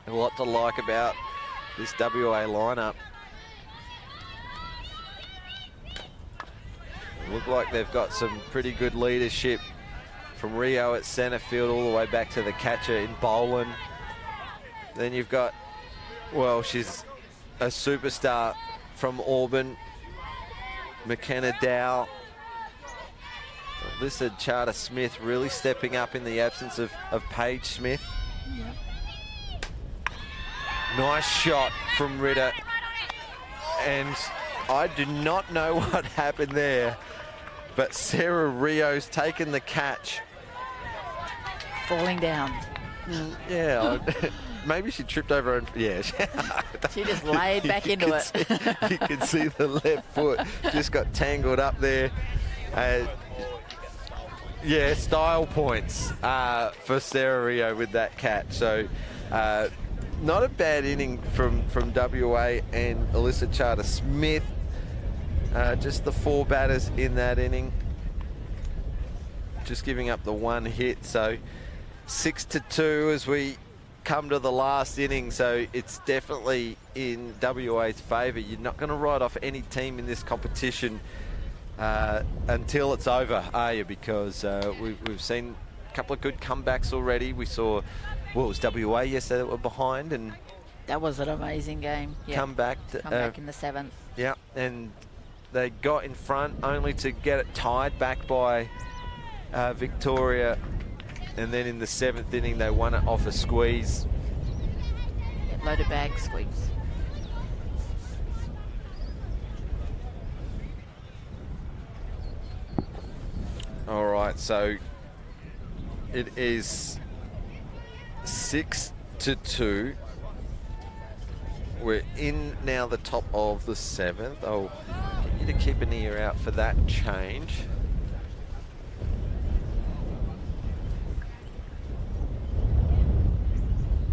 A lot to like about this WA lineup. Look like they've got some pretty good leadership from Rio at centre field all the way back to the catcher in Boland. Then you've got, well, she's a superstar from Auburn, McKenna Dow. This is Charter Smith really stepping up in the absence of Paige Smith. Yep. Nice shot from Ritter. And I do not know what happened there, but Sarah Rio's taken the catch. Falling down. Yeah, maybe she tripped over and yeah. She just laid back into it. You can see the left foot just got tangled up there. Yeah, style points for Sarah Rio with that catch. So not a bad inning from WA and Alyssa Charter Smith. Just the 4 batters in that inning, just giving up the 1 hit. So 6-2 as we come to the last inning. So it's definitely in WA's favour. You're not going to write off any team in this competition until it's over, are you? Because we've seen a couple of good comebacks already. We saw, well, it was WA yesterday that were behind, and that was an amazing game. Yep. Come back in the 7th. Yeah, and they got in front only to get it tied back by Victoria, and then in the 7th inning they won it off a squeeze. Yep, loaded bag squeeze. All right, so it is 6-2. We're in now the top of the 7th. I'll get you to keep an ear out for that change.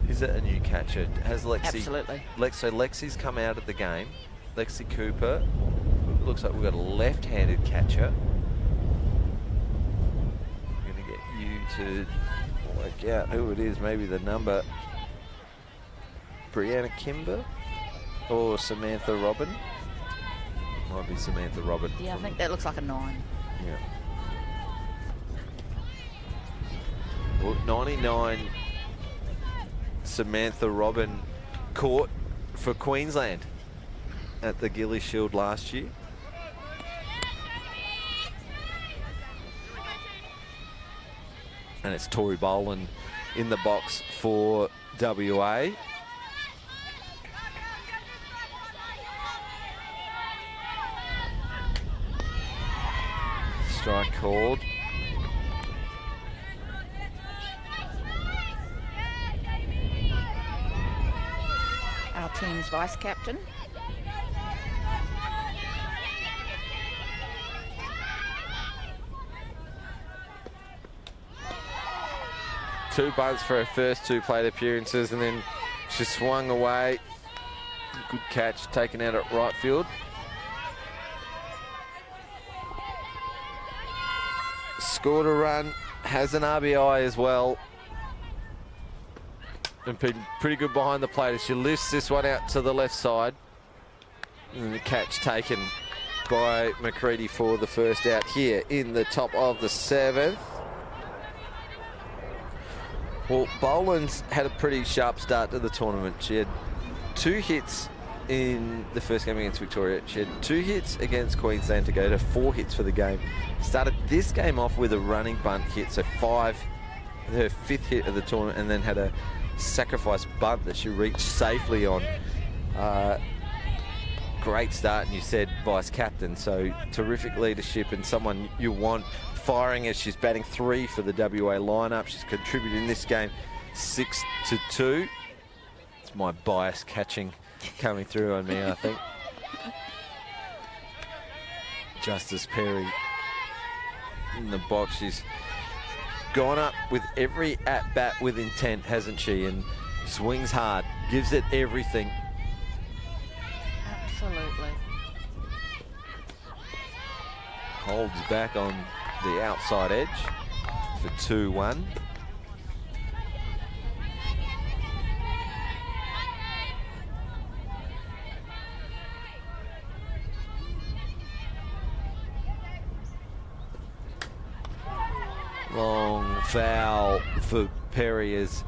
Is it a new catcher? Has Lexi? Absolutely. So Lexi's come out of the game. Lexi Cooper. Looks like we've got a left-handed catcher. I'm going to get you to work out who it is. Maybe the number. Brianna Kimber. or Samantha Robin. Might be Samantha Robin. Yeah, I think that looks like a 9. Yeah. Well, 99 Samantha Robin caught for Queensland at the Gilley Shield last year. And it's Tori Boland in the box for WA. Strike called. Our team's vice captain. Two bunts for her first 2 plate appearances, and then she swung away. Good catch taken out at right field. Scored a run, has an RBI as well. And pretty good behind the plate as she lifts this one out to the left side. And the catch taken by McCready for the first out here in the top of the 7th. Well, Boland's had a pretty sharp start to the tournament. She had 2 hits in the first game against Victoria. She had 2 hits against Queensland to go to 4 hits for the game. Started this game off with a running bunt hit, so 5, her 5th hit of the tournament, and then had a sacrifice bunt that she reached safely on. Great start, and you said vice captain, so terrific leadership and someone you want firing as she's batting 3 for the WA lineup. She's contributed in this game 6-2. It's my bias catching coming through on me, I think. Justice Perry in the box. She's gone up with every at-bat with intent, hasn't she? And swings hard, gives it everything. Absolutely. Holds back on the outside edge for 2-1. Long foul for Perry as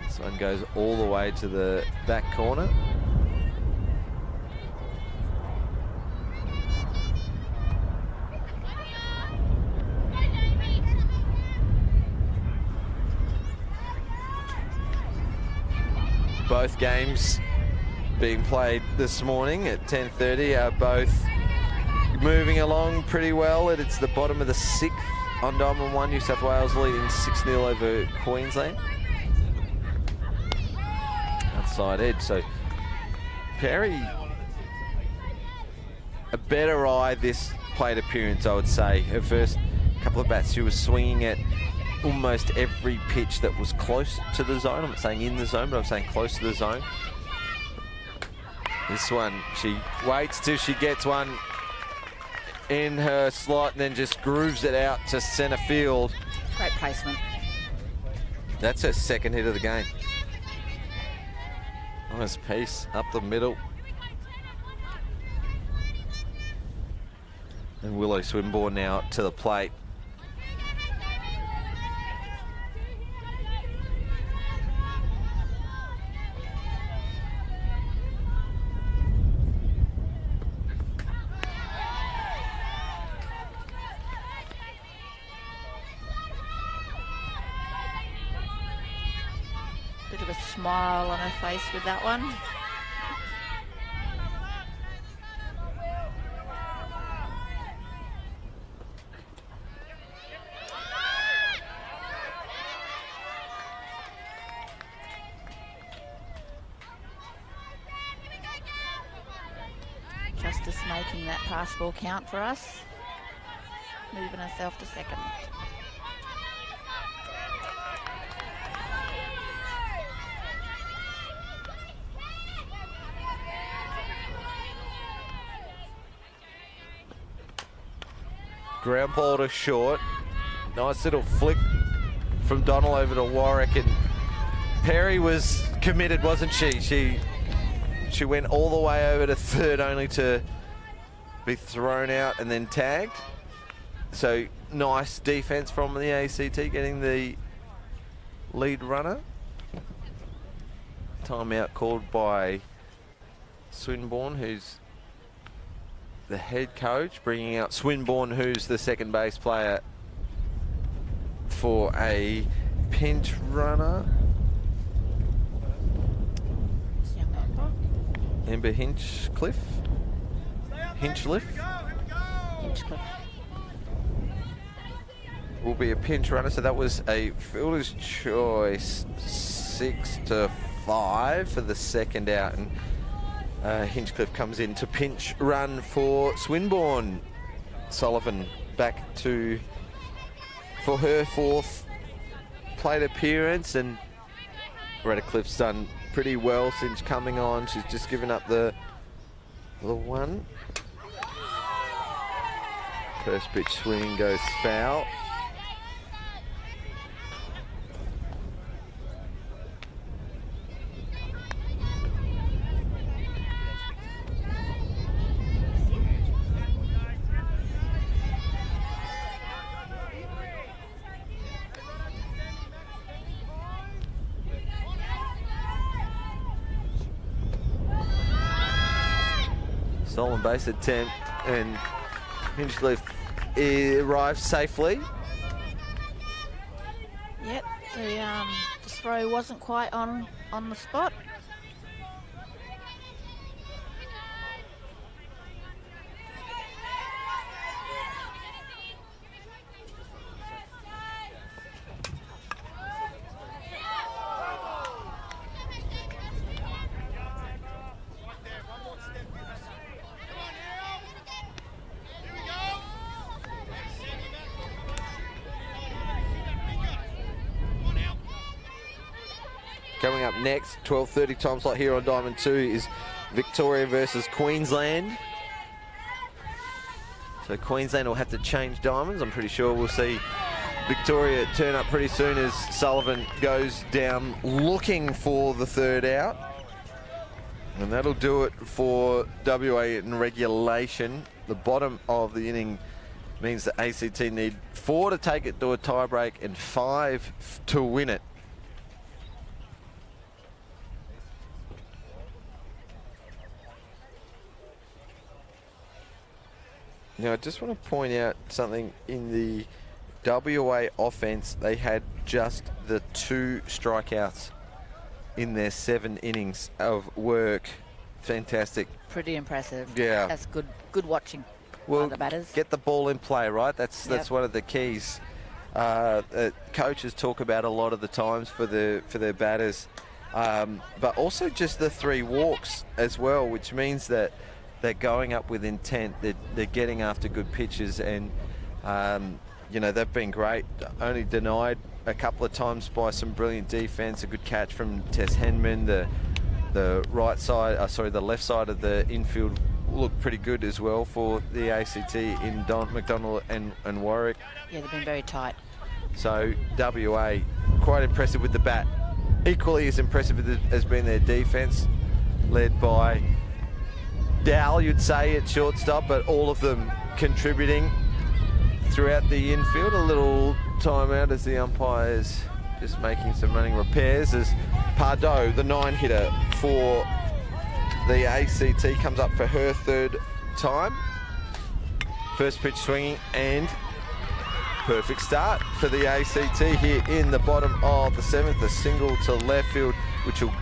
this one goes all the way to the back corner. Both games being played this morning at 10:30 are both moving along pretty well. It's the bottom of the 6th on Diamond 1. New South Wales leading 6-0 over Queensland. Outside edge, so Perry, a better eye this plate appearance, I would say. Her first couple of bats, she was swinging at almost every pitch that was close to the zone. I'm not saying in the zone, but I'm saying close to the zone. This one, she waits till she gets one in her slot and then just grooves it out to centre field. Great placement. That's her second hit of the game. Nice piece up the middle. And Willow Swinburne now to the plate. Bit of a smile on her face with that one. Justice making that pass ball count for us. Moving herself to second. Ground ball to short. Nice little flick from Donnell over to Warwick, and Perry was committed, wasn't she? She She went all the way over to third only to be thrown out and then tagged. So nice defense from the ACT getting the lead runner. Timeout called by Swinburne, who's the head coach, bringing out Swinburne, who's the second base player, for a pinch runner. Amber Hinchcliffe. Will be a pinch runner. So that was a fielder's choice 6-5 for the second out, and Hinchcliffe comes in to pinch run for Swinburne. Sullivan back for her fourth plate appearance, and Redcliffe's done pretty well since coming on. She's just given up the one. First pitch swing goes foul. Stolen base attempt, and Hinchcliffe arrives safely. Yep, the throw wasn't quite on the spot. Coming up next, 12:30 time slot here on Diamond 2 is Victoria versus Queensland. So Queensland will have to change diamonds. I'm pretty sure we'll see Victoria turn up pretty soon as Sullivan goes down looking for the third out. And that'll do it for WA in regulation. The bottom of the inning means that ACT need 4 to take it to a tiebreak and 5 to win it. Now, I just want to point out something in the WA offense. They had just the 2 strikeouts in their 7 innings of work. Fantastic. Pretty impressive. Yeah. That's good watching. Well, the batters. Get the ball in play, right? That's one of the keys. Coaches talk about a lot of the times for their batters, but also just the 3 walks as well, which means that they're going up with intent. They're getting after good pitches, and you know, they've been great. Only denied a couple of times by some brilliant defense. A good catch from Tess Henman. The right side, the left side of the infield looked pretty good as well for the ACT in McDonald and Warwick. Yeah, they've been very tight. So WA quite impressive with the bat. Equally as impressive has been their defense, led by Dal, you'd say, at shortstop, but all of them contributing throughout the infield. A little timeout as the umpire's just making some running repairs as Pardo, the 9-hitter for the ACT, comes up for her 3rd time. First pitch swinging, and perfect start for the ACT here in the bottom of the 7th. A single to left field, which will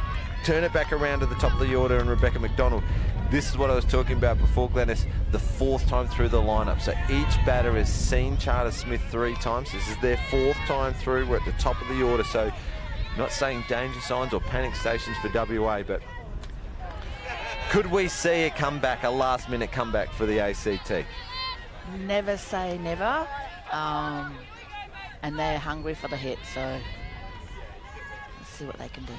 turn it back around to the top of the order, and Rebecca McDonald. This is what I was talking about before, Glennis, the 4th time through the lineup. So each batter has seen Charter Smith 3 times. This is their 4th time through. We're at the top of the order, so not saying danger signs or panic stations for WA, but could we see a comeback, a last-minute comeback for the ACT? Never say never. And they're hungry for the hit, so let's see what they can do.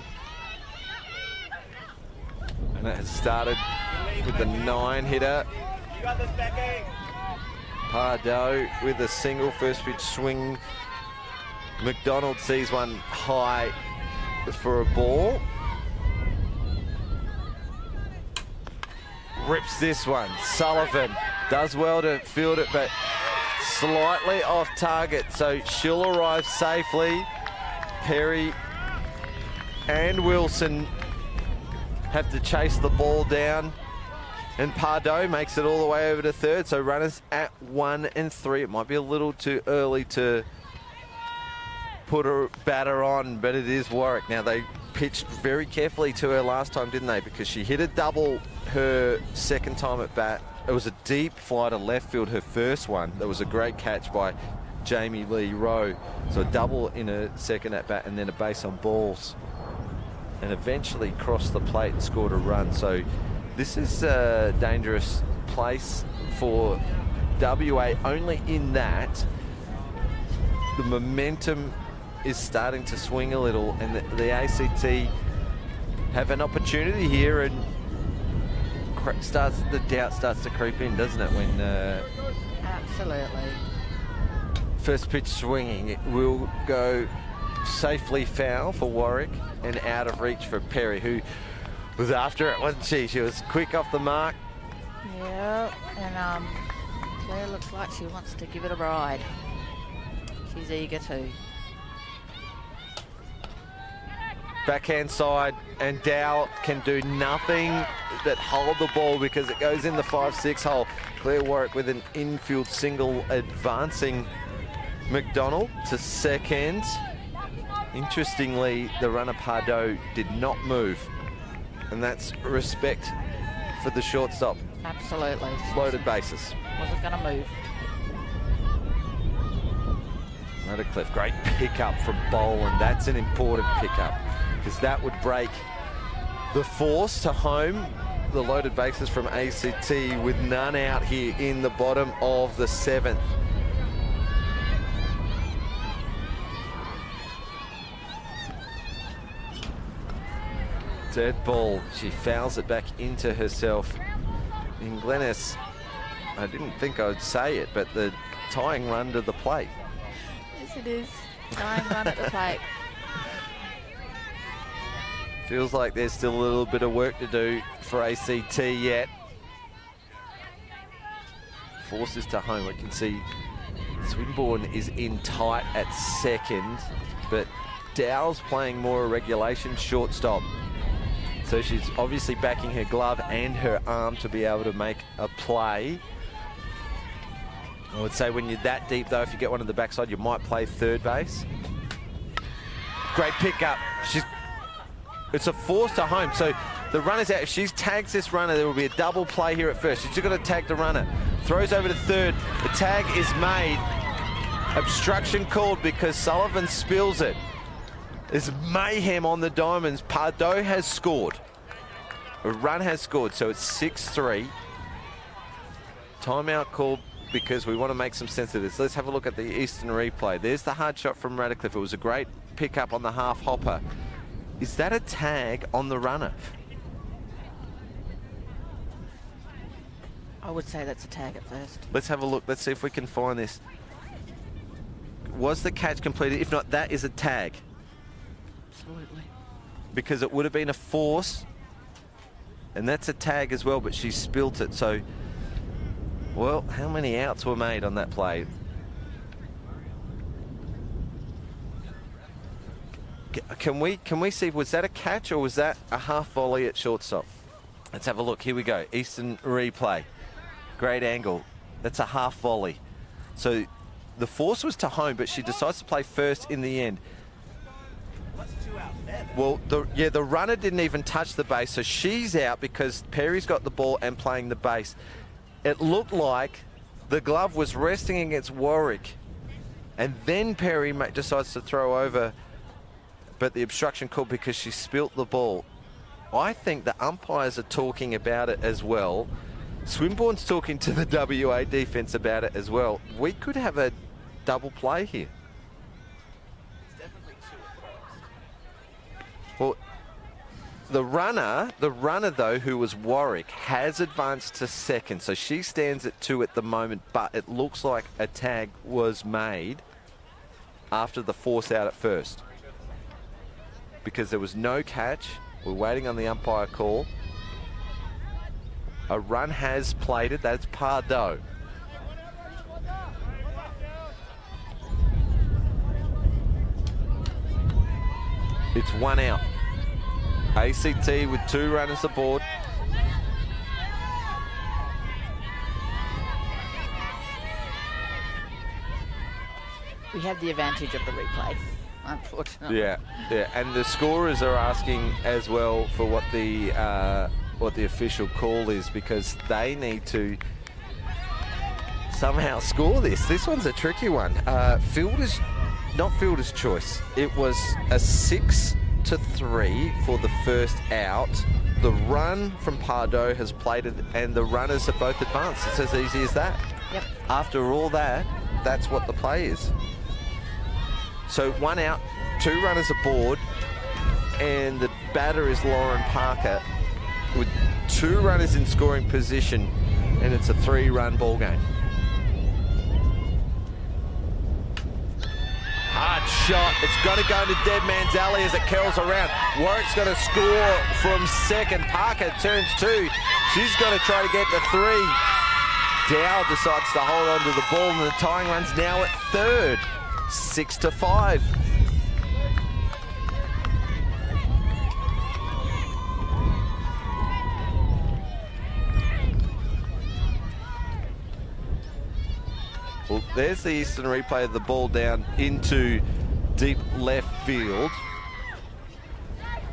And it has started with the 9-hitter. Pardo with a single. First pitch swing. McDonald sees one high for a ball. rips this one. Sullivan does well to field it, but slightly off target, so she'll arrive safely. Perry and Wilson have to chase the ball down, and Pardo makes it all the way over to third, so runners at 1 and 3. It might be a little too early to put a batter on, but it is Warwick. Now, they pitched very carefully to her last time, didn't they? Because she hit a double her second time at bat. It was a deep fly to left field, her first one. That was a great catch by Jamie Lee Rowe. So a double in her second at bat and then a base on balls. And eventually crossed the plate and scored a run. So this is a dangerous place for WA, only in that the momentum is starting to swing a little, and the ACT have an opportunity here, and the doubt starts to creep in, doesn't it? When Absolutely. First pitch swinging, it will go safely foul for Warwick and out of reach for Perry, who was after it, wasn't she? She was quick off the mark. Yeah, and Claire looks like she wants to give it a ride. She's eager to. Backhand side, and Dow can do nothing but hold the ball because it goes in the 5-6 hole. Claire Warwick with an infield single, advancing McDonald to second. Interestingly, the runner Pardo did not move, and that's respect for the shortstop. Absolutely. Loaded bases. Wasn't going to move. Cliff, great pickup from Boland. That's an important pickup, because that would break the force to home. The loaded bases from ACT with none out here in the bottom of the 7th. Dead ball. She fouls it back into herself. In Glennis, I didn't think I would say it, but the tying run to the plate. Yes, it is. Tying run at the plate. Feels like there's still a little bit of work to do for ACT yet. Forces to home. We can see Swinburne is in tight at second, but Dow's playing more a regulation shortstop. So she's obviously backing her glove and her arm to be able to make a play. I would say when you're that deep, though, if you get one on the backside, you might play third base. Great pickup. It's a force to home. So the runner's out. If she tags this runner, there will be a double play here at first. She's just got to tag the runner. Throws over to third. The tag is made. Obstruction called because Sullivan spills it. There's mayhem on the diamonds. Pardo has scored. A run has scored, so it's 6-3. Timeout called because we want to make some sense of this. Let's have a look at the Eastern replay. There's the hard shot from Radcliffe. It was a great pickup on the half hopper. Is that a tag on the runner? I would say that's a tag at first. Let's have a look. Let's see if we can find this. Was the catch completed? If not, that is a tag. Absolutely. Because it would have been a force, and that's a tag as well, but she spilt it. So, well, how many outs were made on that play? Can we see, was that a catch or was that a half volley at shortstop? Let's have a look. Here we go. Eastern replay. Great angle. That's a half volley. So the force was to home, but she decides to play first in the end. Well, the runner didn't even touch the base, so she's out because Perry's got the ball and playing the base. It looked like the glove was resting against Warwick, and then Perry decides to throw over, but the obstruction called because she spilt the ball. I think the umpires are talking about it as well. Swinburne's talking to the WA defence about it as well. We could have a double play here. Well, the runner though, who was Warwick, has advanced to second, so she stands at 2 at the moment, but it looks like a tag was made after the force out at first. Because there was no catch. We're waiting on the umpire call. A run has plated. That's Pardo. It's 1 out. ACT with 2 runners aboard. We have the advantage of the replay, unfortunately. Yeah, and the scorers are asking as well for what the official call is, because they need to somehow score this. This one's a tricky one. Not fielder's choice. It was a 6-3 for the first out. The run from Pardo has plated, and the runners are both advanced. It's as easy as that. Yep. After all that, that's what the play is. So 1 out, 2 runners aboard, and the batter is Lauren Parker with 2 runners in scoring position, and it's a 3-run ball game. Hard shot. It's got to go into dead man's alley as it curls around. Warwick's got to score from second. Parker turns 2. She's got to try to get to 3. Dow decides to hold on to the ball, and the tying run's now at third. 6-5. Well, there's the Eastern replay of the ball down into deep left field.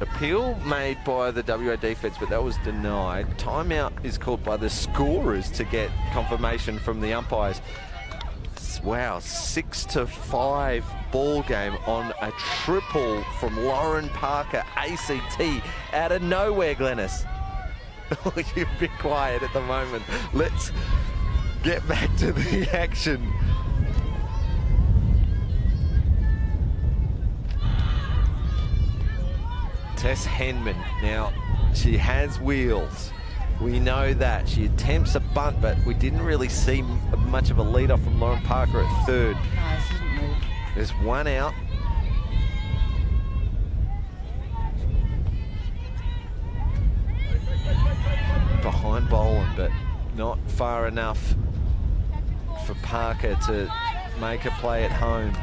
Appeal made by the WA defense, but that was denied. Timeout is called by the scorers to get confirmation from the umpires. Wow, 6-5 ball game on a triple from Lauren Parker, ACT, out of nowhere, Glennis. You've been quiet at the moment. Let's get back to the action. Tess Henman, now she has wheels. We know that. She attempts a bunt, but we didn't really see much of a lead off from Lauren Parker at third. No, she didn't move. There's 1 out. Behind Boland, but not far enough for Parker to make a play at home.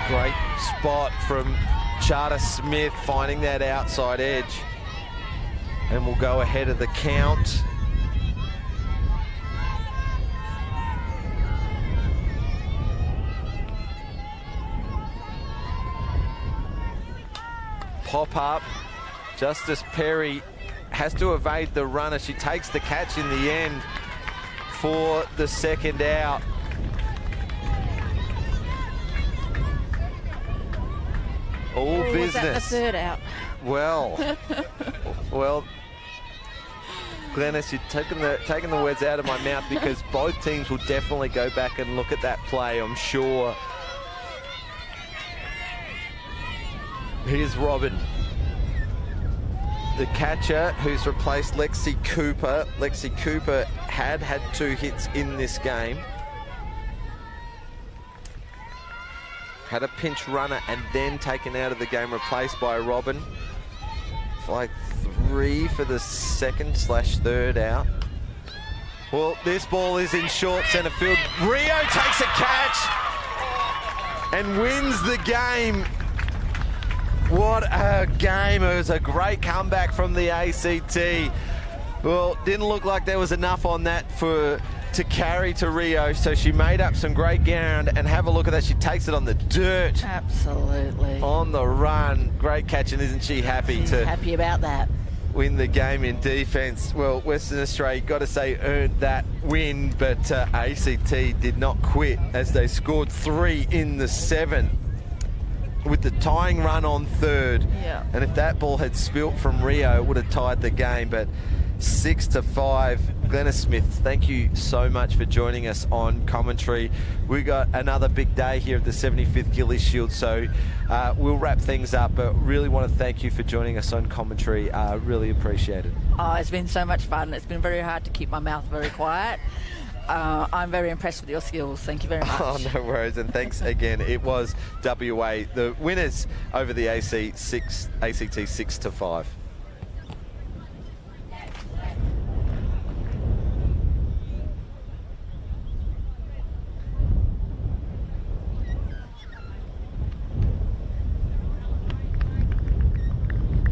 Great spot from Charter Smith, finding that outside edge. And we'll go ahead of the count. Pop up. Justice Perry has to evade the runner. She takes the catch in the end for the second out. All business. Was that the third out? Well, Glennis, you're taking the words out of my mouth, because both teams will definitely go back and look at that play, I'm sure. Here's Robin, the catcher who's replaced Lexi Cooper. Lexi Cooper had 2 hits in this game. Had a pinch runner and then taken out of the game, replaced by Robin. Flag 3 for the second/third out. Well, this ball is in short centre field. Rio takes a catch and wins the game. What a game. It was a great comeback from the ACT. Well, didn't look like there was enough on that to carry to Rio, so she made up some great ground, and have a look at that. She takes it on the dirt. Absolutely. On the run. Great catch, and isn't she happy She's to happy about that. Win the game in defence? Well, Western Australia, got to say, earned that win, but ACT did not quit as they scored 3 in the 7th with the tying run on third. Yeah. And if that ball had spilt from Rio, it would have tied the game, but 6-5. Glennis Smith, thank you so much for joining us on commentary. We got another big day here at the 75th Gilley Shield, so we'll wrap things up, but really want to thank you for joining us on commentary. Really appreciate it. Oh, it's been so much fun. It's been very hard to keep my mouth very quiet. I'm very impressed with your skills. Thank you very much. Oh, no worries, and thanks again. It was WA, the winners over the ACT 6-5.